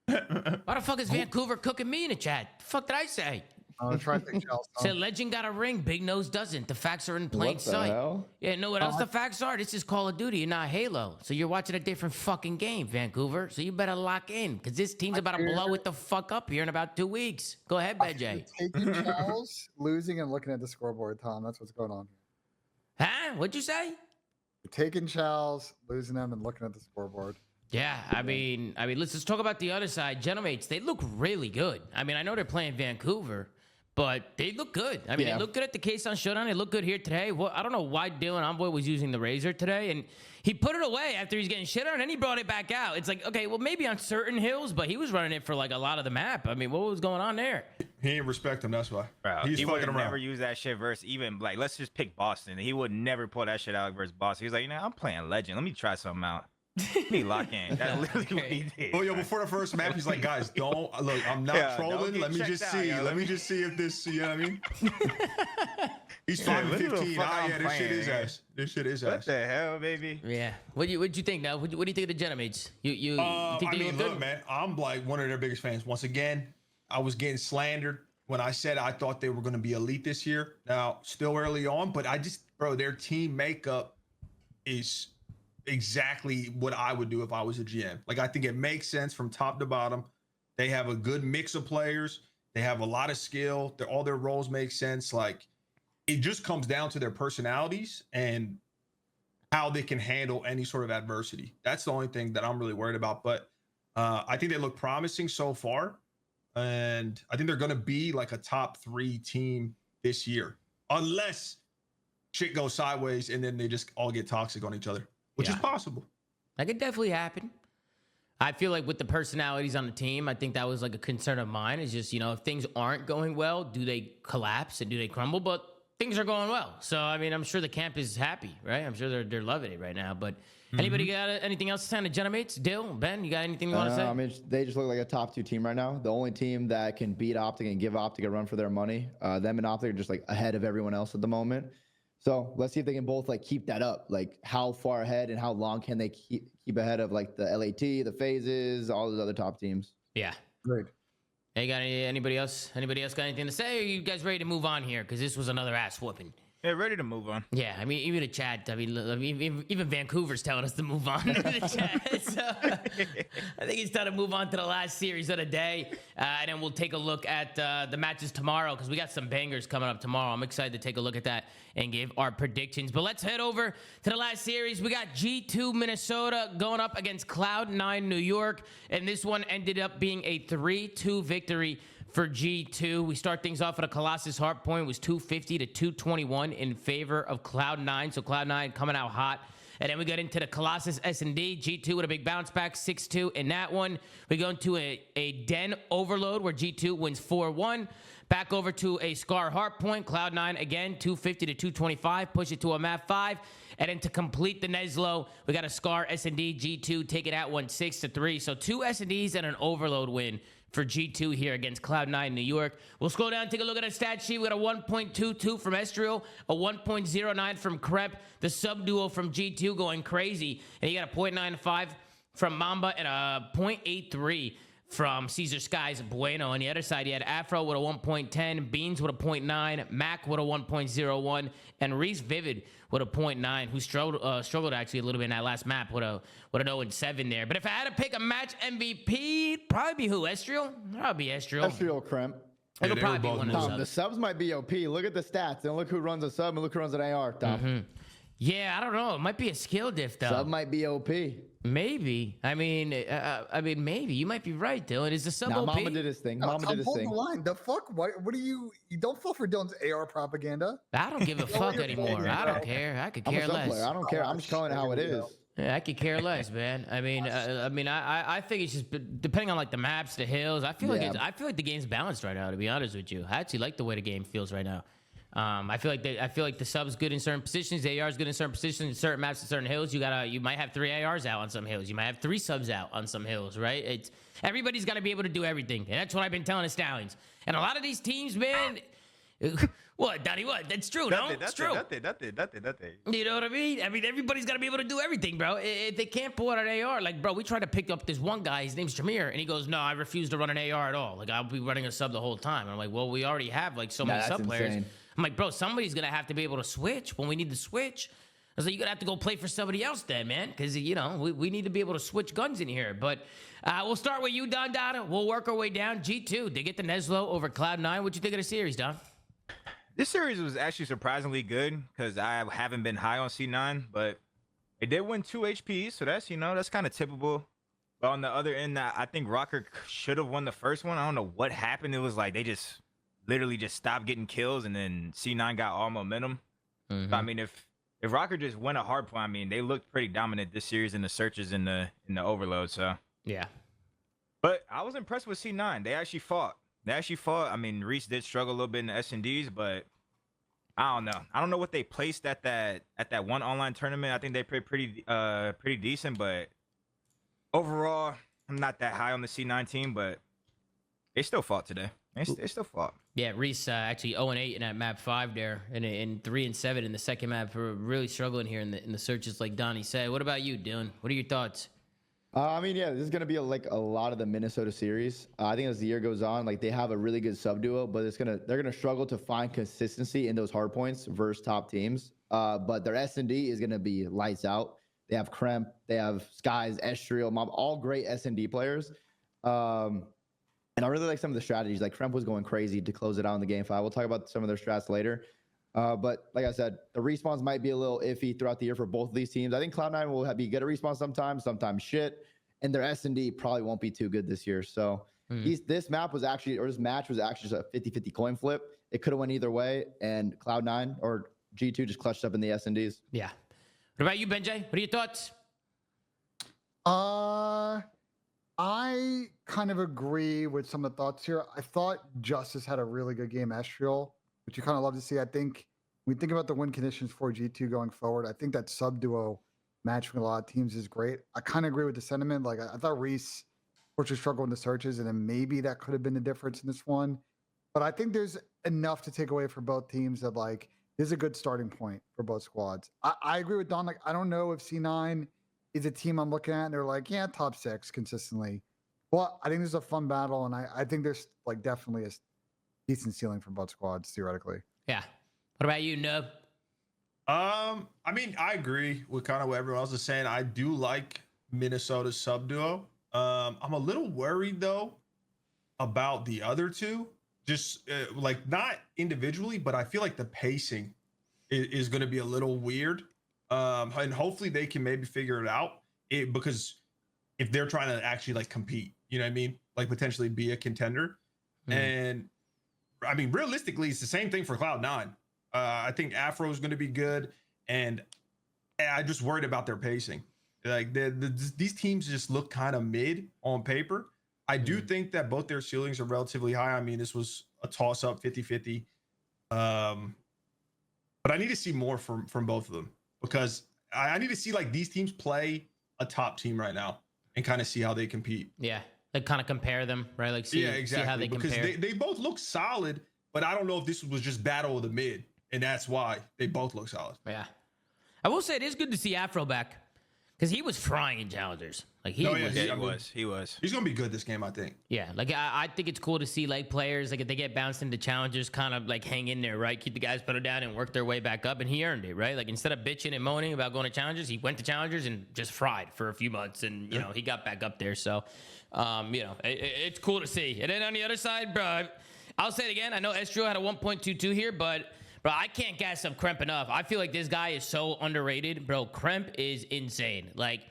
Why the fuck is Vancouver cooking me in the chat? The fuck did I say? I'm trying to think else. Said Legend got a ring, Big Nose doesn't. The facts are in plain What the sight. hell? Yeah, know what else the facts are? This is Call of Duty and not Halo. So you're watching a different fucking game, Vancouver. So you better lock in, because this team's about to blow it the fuck up here in about 2 weeks. Go ahead, BJ. Taking Charles, losing and looking at the scoreboard, Tom. That's what's going on here. Huh? What'd you say? Taking Charles, losing them, and looking at the scoreboard. Yeah, I mean, let's just talk about the other side. Gentlemates, they look really good. I mean, I know they're playing Vancouver, but they look good. I mean, they look good at the K-Sun Showdown. They look good here today. Well, I don't know why Dylan Envoy was using the Razor today, and he put it away after he's getting shit on, and then he brought it back out. It's like, okay, well, maybe on certain hills, but he was running it for like a lot of the map. I mean, what was going on there? He didn't respect him. That's why. Bro, He's he fucking would around. never use that shit versus even like let's just pick Boston. He would never pull that shit out versus Boston. He's like, I'm playing Legend. Let me try something out. Let me lock in. That's literally what he did. Oh, yo, before the first map, he's like, guys, don't look. I'm not Yeah, don't trolling. get Let me checked just out, see. yo. Let me just see if this. You know what I mean? He's Yeah, 5 and look at the 15. fuck Ah, I'm yeah, this shit playing, is man. ass. This shit is What ass. the hell, baby? Yeah. What'd you think now? What do you think of the Gentlemates? You I think they mean, look good? look, man, I'm like one of their biggest fans. Once again, I was getting slandered when I said I thought they were going to be elite this year. Now, still early on, but bro, their team makeup is exactly what I would do if I was a GM. Like, I think it makes sense from top to bottom. They have a good mix of players. They have a lot of skill. All their roles make sense. Like, it just comes down to their personalities and how they can handle any sort of adversity. That's the only thing that I'm really worried about. But I think they look promising so far. And I think they're going to be like a top 3 team this year, unless shit goes sideways and then they just all get toxic on each other, which is possible. That could definitely happen. I feel like with the personalities on the team, I think that was like a concern of mine. Is just, if things aren't going well, do they collapse and do they crumble? But things are going well. So, I mean, I'm sure the camp is happy, right? I'm sure they're loving it right now. But anybody got anything else to say on the Gentlemates? Dill, Ben, you got anything you want to say? I mean, they just look like a top 2 team right now. The only team that can beat Optic and give Optic a run for their money. Them and Optic are just like ahead of everyone else at the moment. So let's see if they can both like keep that up. Like, how far ahead and how long can they keep ahead of like the LAT, the FaZes, all those other top teams? Yeah. Great. Hey, anybody else? Anybody else got anything to say? Or are you guys ready to move on here? Because this was another ass whooping. Yeah, ready to move on. Yeah, I mean, even the chat. I mean, even Vancouver's telling us to move on to the chat. So I think it's time to move on to the last series of the day, and then we'll take a look at the matches tomorrow because we got some bangers coming up tomorrow. I'm excited to take a look at that and give our predictions. But let's head over to the last series. We got G2 Minnesota going up against Cloud9 New York, and this one ended up being a 3-2 victory for G2. We start things off at a Colossus Heart point. It was 250 to 221 in favor of Cloud9. So Cloud9 coming out hot. And then we got into the Colossus S&D. G2 with a big bounce back, 6-2 in that one. We go into a Den overload where G2 wins 4-1. Back over to a Scar Heart point. Cloud9 again, 250 to 225. Push it to a map 5. And then to complete the Neslo, we got a Scar S&D. G2 take it out 1-6-3. So 2 S&Ds and an overload win for G2 here against Cloud9 New York. We'll scroll down, take a look at our stat sheet. We got a 1.22 from Estriel, a 1.09 from Krep, the sub duo from G2 going crazy. And you got a 0.95 from Mamba and a 0.83 from Caesar Skies Bueno. On the other side, you had Afro with a 1.10, Beans with a 0.9, Mac with a 1.01, and Reese Vivid with a 0.9, who struggled actually a little bit in that last map with an 0-7 there. But if I had to pick a match MVP, it'd probably be who? Estriel? Probably Estriel. Estriel Kremp. It'll they probably were be both one of Tom, those. the subs might be OP. Look at the stats and look who runs a sub and look who runs an AR, Tom. Yeah, I don't know. It might be a skill diff though. Sub might be OP. Maybe. I mean, maybe you might be right, Dylan. Is the sub Now, OP? Mama did his thing. No, Mama Tom, did his hold thing. the line. The fuck? What do you don't fall for Dylan's AR propaganda? I don't give a fuck you're anymore. playing, I bro. don't care. I could I'm a care sub less. player. I don't care. I'm just calling it how it is. Yeah, I could care less, man. I mean, I think it's just depending on like the maps, the hills. I feel like the game's balanced right now. To be honest with you, I actually like the way the game feels right now. I feel like the sub's good in certain positions. The AR is good in certain positions. In certain maps, in certain hills, you might have 3 ARs out on some hills. You might have 3 subs out on some hills, right? Everybody's got to be able to do everything, and that's what I've been telling the Stallions. And a lot of these teams, man. What, Donnie? What? That's true, no? It's true. You know what I mean? I mean, everybody's got to be able to do everything, bro. If they can't pull out an AR, like, bro, we tried to pick up this one guy. His name's Jameer, and he goes, "No, I refuse to run an AR at all. Like, I'll be running a sub the whole time." And I'm like, "Well, we already have like so many sub players." Insane. I'm like, "Bro, somebody's gonna have to be able to switch when we need to switch." I was like, "You're gonna have to go play for somebody else then, man, because you know we need to be able to switch guns in here." But we'll start with you, Don Dada. We'll work our way down. G2, they get the Neslo over Cloud9. What you think of the series, Don? This series was actually surprisingly good because I haven't been high on C9, but they did win 2 HPs, so that's kind of typical. But on the other end, I think Rocker should have won the first one. I don't know what happened. It was like they just literally just stopped getting kills, and then C9 got all momentum. So, I mean, if Rocker just went a hard point, I mean, they looked pretty dominant this series in the searches and the overload. So yeah, but I was impressed with C9. They actually fought. I mean, Reese did struggle a little bit in the S&Ds, but I don't know. I don't know what they placed at that one online tournament. I think they played pretty decent, but overall, I'm not that high on the C9 team, but they still fought today. They still fought. Yeah, Reese actually 0-8 in that map 5 there, and 3-7 in the second map. We're really struggling here in the searches, like Donnie said. What about you, Dylan? What are your thoughts? I mean, yeah, this is gonna be a lot of the Minnesota series. I think as the year goes on, like they have a really good sub duo, but they're gonna struggle to find consistency in those hard points versus top teams. But their S&D is gonna be lights out. They have Kremp, they have Skies, Estriel, Mob, all great S&D players. And I really like some of the strategies. Like Kremp was going crazy to close it out in the game 5. We'll talk about some of their strats later. But like I said, the respawns might be a little iffy throughout the year for both of these teams. I think Cloud9 will be good at respawn sometimes shit. And their S&D probably won't be too good this year. So this match was actually just a 50-50 coin flip. It could have went either way. And Cloud9 or G2 just clutched up in the S&Ds. Yeah. What about you, Benjay? What are your thoughts? I kind of agree with some of the thoughts here. I thought Justice had a really good game, Estriel, which you kind of love to see. I think when we think about the win conditions for G2 going forward, I think that sub duo matching a lot of teams is great. I kind of agree with the sentiment. Like I thought Reese fortunately struggled in the searches, and then maybe that could have been the difference in this one. But I think there's enough to take away for both teams that like this is a good starting point for both squads. I agree with Don. Like I don't know if C9 is a team I'm looking at and they're like, yeah, top 6 consistently. Well, I think this is a fun battle, and I think there's like definitely a decent ceiling for both squads theoretically. Yeah. What about you, Nub? I mean, I agree with kind of what everyone else is saying. I do like Minnesota's sub duo. I'm a little worried though about the other two, just like not individually, but I feel like the pacing is going to be a little weird. And hopefully they can maybe figure it out. Because if they're trying to actually like compete, you know what I mean? Like potentially be a contender. And I mean, realistically, it's the same thing for Cloud9. I think Afro is going to be good, and I just worried about their pacing. Like these teams just look kind of mid on paper. I do think that both their ceilings are relatively high. I mean, this was a toss-up, 50-50. But I need to see more from both of them, because I need to see like these teams play a top team right now and kind of see how they compete. Yeah, like kind of compare them, right? Like see how they compare. Because they both look solid, but I don't know if this was just battle of the mid. And that's why they both look solid. Yeah. I will say it is good to see Afro back, because he was frying in challengers. Like he was. He's going to be good this game, I think. Yeah. Like I think it's cool to see like players, like if they get bounced into challengers, kind of like hang in there, right? Keep the guys pedal down and work their way back up. And he earned it, right? Like instead of bitching and moaning about going to challengers, he went to challengers and just fried for a few months. And, you know, he got back up there. So, you know, it's cool to see. And then on the other side, bro, I'll say it again. I know Estriel had a 1.22 here, but bro, I can't gas up Kremp enough. I feel like this guy is so underrated. Bro, Kremp is insane. Like,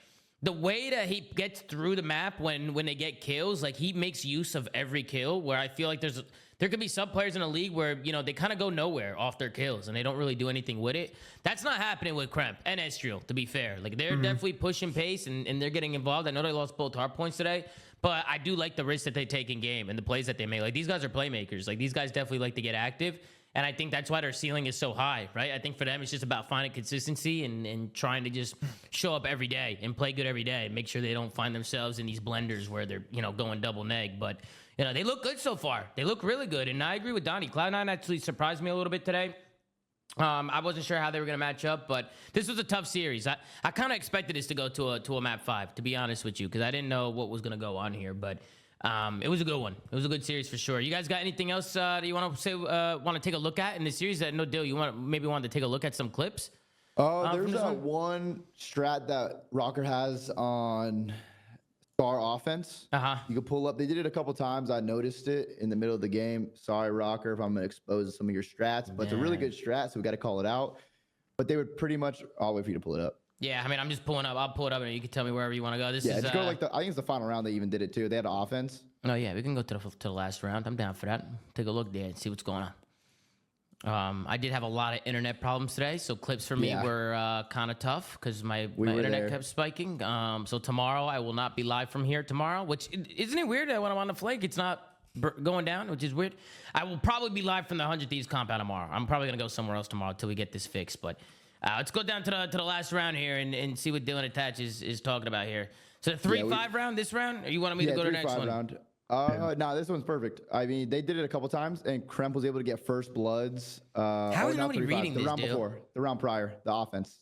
the way that he gets through the map when they get kills, like, he makes use of every kill, where I feel like there could be some players in the league where, you know, they kind of go nowhere off their kills and they don't really do anything with it. That's not happening with Kremp and Estriel, to be fair. Like, they're definitely pushing pace and they're getting involved. I know they lost both hard points today, but I do like the risks that they take in game and the plays that they make. Like, these guys are playmakers. Like, these guys definitely like to get active. And I think that's why their ceiling is so high, right? I think for them, it's just about finding consistency and trying to just show up every day and play good every day. Make sure they don't find themselves in these blenders where they're, going double neg. But, they look good so far. They look really good. And I agree with Donnie. Cloud9 actually surprised me a little bit today. I wasn't sure how they were going to match up, but this was a tough series. I kind of expected this to go to a map 5, to be honest with you, because I didn't know what was going to go on here. But it was a good one. It was a good series for sure. You guys got anything else that you want to say? Want to take a look at in the series? That no deal. You wanted to take a look at some clips? There's that one strat that Rocker has on Scar offense. You can pull up. They did it a couple times. I noticed it in the middle of the game. Sorry, Rocker, if I'm going to expose some of your strats, but it's a really good strat, so we got to call it out. But they would pretty much. I'll wait for you to pull it up. Yeah, I mean, I'm just pulling up. I'll pull it up, and you can tell me wherever you want to go. This is just go I think it's the final round. They even did it too. They had an offense. Oh yeah, we can go to the last round. I'm down for that. Take a look there and see what's going on. I did have a lot of internet problems today, so clips for me were kind of tough because my internet kept spiking. So tomorrow I will not be live from here tomorrow. Which isn't it weird that when I'm on the flank, it's not going down, which is weird. I will probably be live from the 100 Thieves compound tomorrow. I'm probably gonna go somewhere else tomorrow until we get this fixed, but. Let's go down to the last round here and see what Dylan Attach is talking about here. So the 3-5 round, this round, or you want me to go to the next one? Round. No, this one's perfect. I mean, they did it a couple times, and Kremp was able to get first bloods. How is nobody reading this, the round before, the round prior, that offense.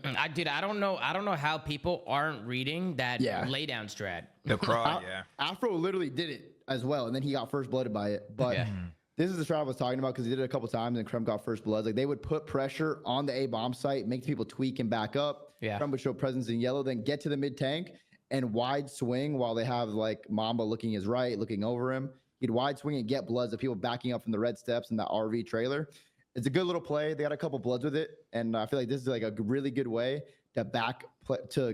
I don't know how people aren't reading that laydown strat. The crawl, Afro literally did it as well, and then he got first blooded by it. But this is the strat I was talking about because he did it a couple times, and Kremp got first bloods. Like they would put pressure on the A bomb site, make people tweak and back up. Kremp would show presence in yellow, then get to the mid tank and wide swing while they have like Mamba looking his right, looking over him. He'd wide swing and get bloods of people backing up from the red steps and the RV trailer. It's a good little play. They got a couple bloods with it, and I feel like this is like a really good way to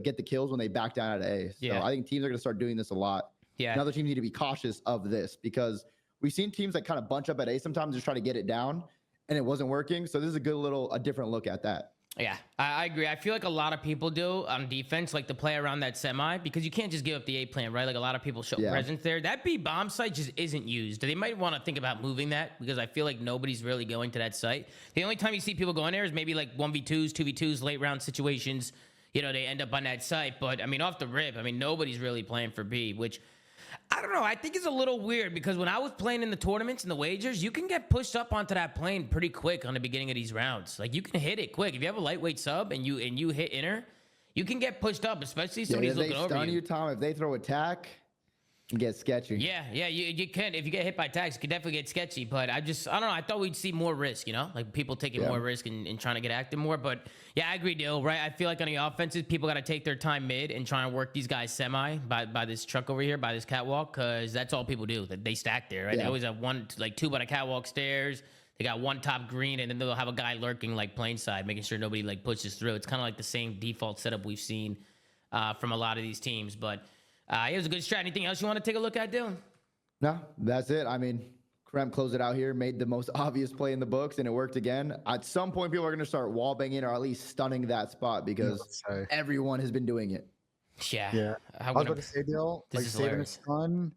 get the kills when they back down at A. So I think teams are going to start doing this a lot. Yeah. And other teams need to be cautious of this because we've seen teams that kind of bunch up at A sometimes just try to get it down, and it wasn't working. So this is a different look at that. Yeah, I agree. I feel like a lot of people do on defense, like to play around that semi, because you can't just give up the A plan, right? Like a lot of people show presence there. That B bomb site just isn't used. They might want to think about moving that because I feel like nobody's really going to that site. The only time you see people going there is maybe like 1v2s, 2v2s, late round situations. They end up on that site. But I mean, off the rip, nobody's really playing for B, which I don't know. I think it's a little weird because when I was playing in the tournaments and the wagers, you can get pushed up onto that plane pretty quick on the beginning of these rounds. Like you can hit it quick. If you have a lightweight sub and you hit enter, you can get pushed up, especially if somebody's looking over you. If they stun you, Tom, if they throw attack, it can get sketchy. Yeah, you can. If you get hit by attacks, it can definitely get sketchy. But I don't know. I thought we'd see more risk, like people taking more risk and trying to get active more. But yeah, I agree, Dill, right? I feel like on the offenses, people got to take their time mid and try and work these guys semi by this truck over here, by this catwalk, because that's all people do. They stack there, right? They always have two by the catwalk stairs. They got one top green, and then they'll have a guy lurking like plane side, making sure nobody like pushes through. It's kind of like the same default setup we've seen from a lot of these teams. But it was a good strat. Anything else you want to take a look at, Dylan? No, that's it. I mean, Kremp closed it out here, made the most obvious play in the books, and it worked again. At some point, people are going to start wall banging or at least stunning that spot because everyone has been doing it. Yeah. I was about to say, Dill, like saving a stun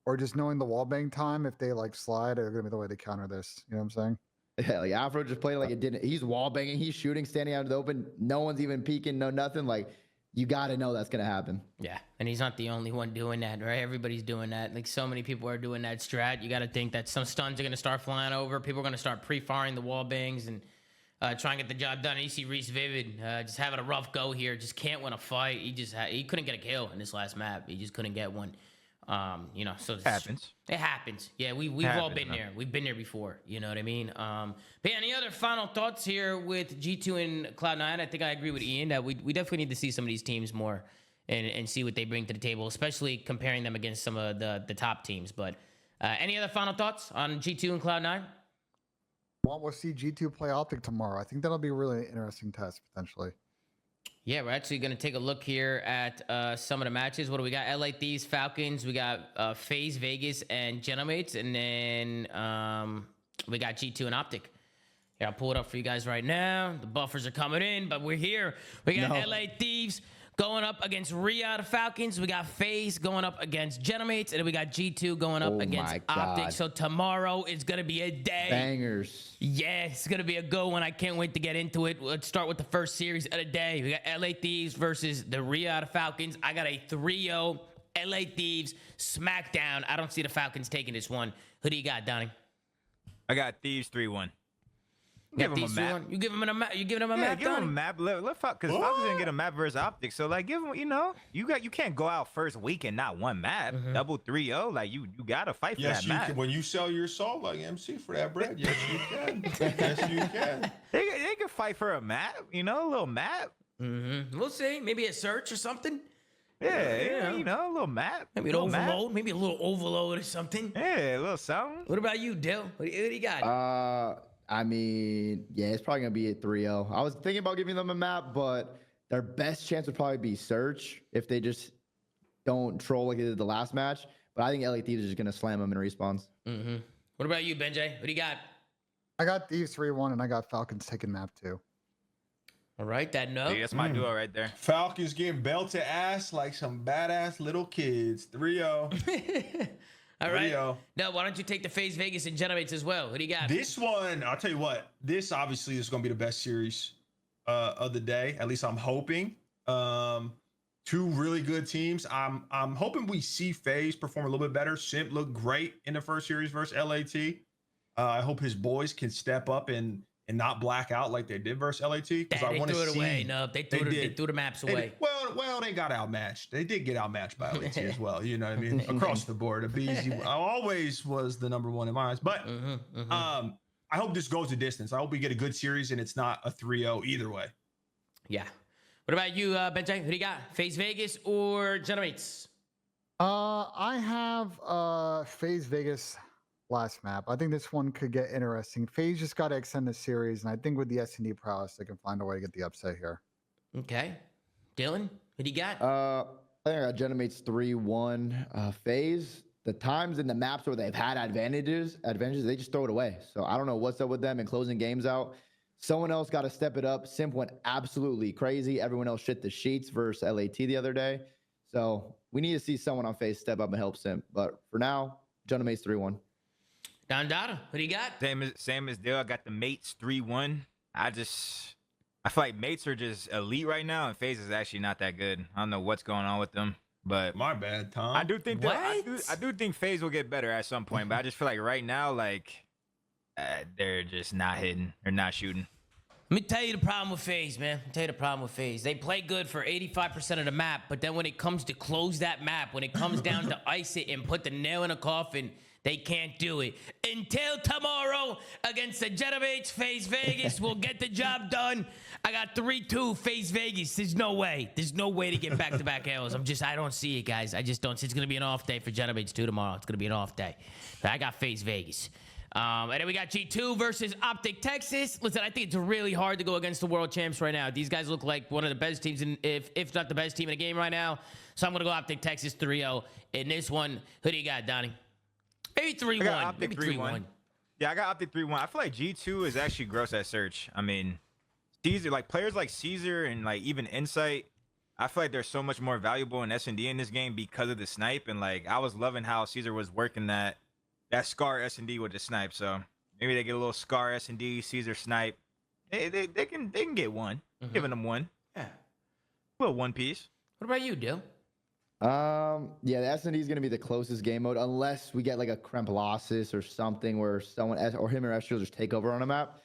or just knowing the wall bang time, if they like slide, are going to be the way they counter this. You know what I'm saying? Yeah, like Afro just played like it didn't. He's wall banging, he's shooting, standing out in the open. No one's even peeking, no nothing. Like, you got to know that's going to happen. Yeah, and he's not the only one doing that, right? Everybody's doing that. Like, so many people are doing that strat. You got to think that some stuns are going to start flying over. People are going to start pre-firing the wall bangs and try and get the job done. And you see Reese Vivid just having a rough go here. Just can't win a fight. He couldn't get a kill in this last map. He just couldn't get one. So it happens. Yeah, we've all been there. We've been there before. You know what I mean? But yeah, any other final thoughts here with G2 and Cloud9? I think I agree with Ian that we definitely need to see some of these teams more and see what they bring to the table, especially comparing them against some of the top teams. But any other final thoughts on G2 and Cloud9? Well, we'll see G2 play Optic tomorrow. I think that'll be a really interesting test potentially. Yeah, we're actually going to take a look here at some of the matches. What do we got? LA Thieves, Falcons. We got FaZe, Vegas, and Gentlemates. And then we got G2 and Optic. Here, I'll pull it up for you guys right now. The buffers are coming in, but we're here. We got LA Thieves going up against Rhea the Falcons. We got FaZe going up against Gentlemates, and then we got G2 going up against my Optic. God. So tomorrow is gonna be a day. Bangers. Yeah, it's gonna be a good one. I can't wait to get into it. Let's start with the first series of the day. We got LA Thieves versus the Rhea the Falcons. I got a 3-0 LA Thieves smackdown. I don't see the Falcons taking this one. Who do you got, Donnie? I got Thieves 3-1. Give him a map. You give him a map. You giving him a map, Give him a Donnie? map. Because Falcons didn't get a map versus Optic. So, like, give him, you can't go out first week and not one map. Double 3-0. Like, you got to fight for Yes, that you map. can. When you sell your soul like MC for that bread, yes, you can. Yes, you can. They can fight for a map, a little map. We'll see. Maybe a search or something. Yeah, a little map. Maybe an overload. Maybe a little overload or something. Yeah, a little something. What about you, Dill? What do you got? I mean, yeah, it's probably going to be a 3-0. I was thinking about giving them a map, but their best chance would probably be search if they just don't troll like they did the last match. But I think LA Thieves is just going to slam them in respawns. What about you, Benjay? What do you got? I got Thieves 3-1, and I got Falcons taking map 2. All right, that no. Yeah, that's my duo right there. Falcons getting belted ass like some badass little kids. 3-0. All right. 3-0. Now, why don't you take the FaZe Vegas and Gentlemates as well? Who do you got? This one, I'll tell you what, this obviously is going to be the best series of the day. At least I'm hoping. Two really good teams. I'm hoping we see FaZe perform a little bit better. Simp looked great in the first series versus LAT. I hope his boys can step up and not black out like they did versus LAT. Because I They want to threw it see. away. No, they threw the maps away. Well, they got outmatched. They did get outmatched by LAT as well. You know what I mean? Across the board, a BZ always was the number one in my eyes. But I hope this goes the distance. I hope we get a good series and it's not a 3-0 either way. Yeah. What about you, Benjay? Who do you got? FaZe Vegas or Gentlemates? I have FaZe Vegas last map. I think this one could get interesting. FaZe just got to extend the series, and I think with the S&D prowess, they can find a way to get the upset here. Okay. Dylan, who do you got? I think I got Gentlemates 3-1. FaZe, the times in the maps where they've had advantages, they just throw it away. So I don't know what's up with them and closing games out. Someone else got to step it up. Simp went absolutely crazy. Everyone else shit the sheets versus LAT the other day. So we need to see someone on FaZe step up and help Simp. But for now, Gentlemates 3-1. Don Dada, what do you got? Same as Dale. I got the Mates 3-1. I feel like Mates are just elite right now, and FaZe is actually not that good. I don't know what's going on with them, but My bad, Tom. I do think What? I do think FaZe will get better at some point. But I just feel like right now, they're just not hitting. They're not shooting. Let me tell you the problem with FaZe, man. They play good for 85% of the map, but then when it comes to close that map, when it comes down to ice it and put the nail in a coffin, they can't do it. Until tomorrow against the Gentlemates, FaZe Vegas will get the job done. I got 3-2 FaZe Vegas. There's no way. There's no way to get back-to-back L's. I don't see it, guys. I just don't see. It's going to be an off day for Gentlemates too tomorrow. It's going to be an off day. But I got FaZe Vegas. And then we got G2 versus Optic Texas. Listen, I think it's really hard to go against the world champs right now. These guys look like one of the best teams, if not the best team in the game right now. So I'm going to go Optic Texas 3-0 in this one. Who do you got, Donnie? Maybe 3-1. I got Optic Maybe 3-1. Yeah, I got Optic 3-1. I feel like G2 is actually gross at search. I mean, Caesar, players like Caesar and even Insight, I feel like they're so much more valuable in S&D in this game because of the snipe. And I was loving how Caesar was working that Scar S&D with the snipe. So maybe they get a little Scar S&D, Caesar snipe. They can get one. Giving them one. Yeah. A little one piece. What about you, Dill? Yeah, the S&D is going to be the closest game mode unless we get a Kremplossis or something where someone or him or Estriel just take over on a map.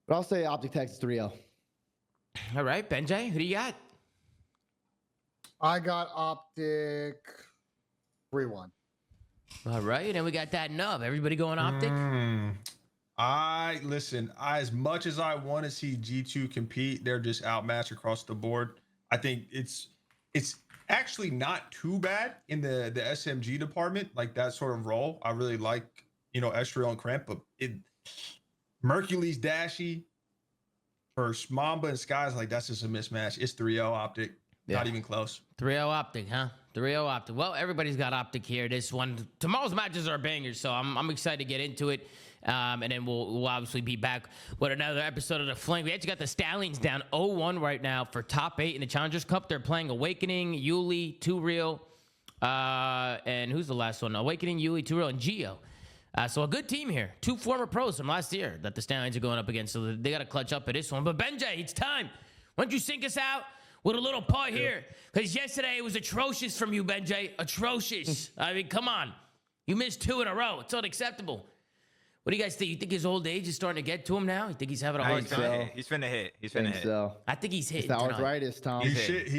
But I'll say Optic Texas 3-0. All right, Benjay, who do you got? I got Optic 3-1. All right, and we got that nub. Everybody going Optic? As much as I want to see G2 compete, they're just outmatched across the board. I think it's actually not too bad in the SMG department, that sort of role. I really like, Estriel and Kremp, but Mercury's dashy versus Mamba and Skies, that's just a mismatch. It's 3-0 Optic. Yeah. Not even close. 3-0 Optic, huh? 3-0 Optic. Well, everybody's got Optic here. This one, tomorrow's matches are bangers, so I'm excited to get into it. And then we'll obviously be back with another episode of The Flank. We actually got the Stallions down 0-1 right now for top 8 in the Challengers Cup. They're playing Awakening, Yuli, Too Real, and who's the last one? Awakening, Yuli, Too Real, and Geo. So a good team here. 2 former pros from last year that the Stallions are going up against. So they got to clutch up for this one. But Benjay, it's time. Why don't you sync us out with a little part here? Because yesterday it was atrocious from you, Benjay. Atrocious. I mean, come on. You missed 2 in a row. It's unacceptable. What do you guys think? You think his old age is starting to get to him now? You think he's having a hard time? He's finna hit. He's finna hit. So. I think he's hitting. It's the arthritis, Tom. He's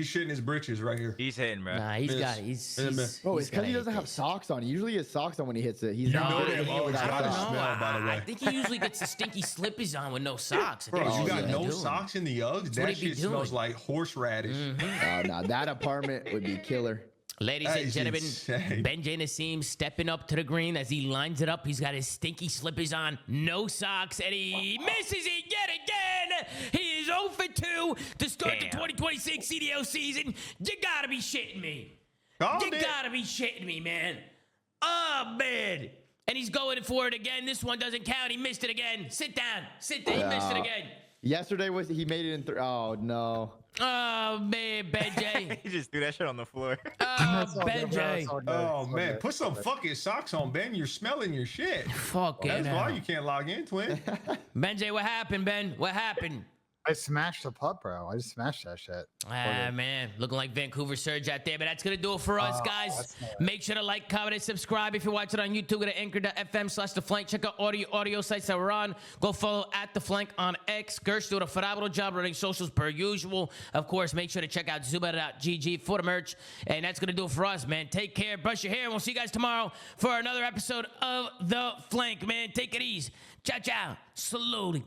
shitting his britches right here. He's hitting, bro. Nah, he's got it. He's Bro, it's because he doesn't have socks on. He usually has socks on when he hits it. He's not know good them at always without got a socks. smell, by the way. I think he usually gets the stinky slippies on with no socks. Bro, you got no doing. socks in the Uggs? what That he be shit smells doing. like horseradish. Oh, no, that apartment would be killer. Ladies That and is gentlemen, insane. Benjay Nassim stepping up to the green as he lines it up. He's got his stinky slippers on, no socks, and he misses it yet again. He is 0 for 2 to start the 2026 CDL season. You gotta be shitting me. You gotta be shitting me, man. Oh, man. And he's going for it again. This one doesn't count. He missed it again. Sit down. Sit down. He missed it again. Yesterday he made it in oh no. Oh, man, Benjay. He just threw that shit on the floor. Oh, Benjay. Oh, man. Put some fucking socks on, Ben. You're smelling your shit. Fucking That's why hell. you can't log in, twin. Benjay, what happened, Ben? What happened? I smashed the putt, bro. I just smashed that shit. Ah, man, looking like Vancouver Surge out there, but that's going to do it for us, guys. Make sure to like, comment, and subscribe. If you're watching on YouTube, go to anchor.fm/theflank. Check out audio sites that we're on. Go follow at The Flank on X. Gersh doing a phenomenal job running socials per usual. Of course, make sure to check out ZooMaa.gg for the merch. And that's going to do it for us, man. Take care, brush your hair, and we'll see you guys tomorrow for another episode of The Flank, man. Take it easy. Ciao, ciao. Slowly.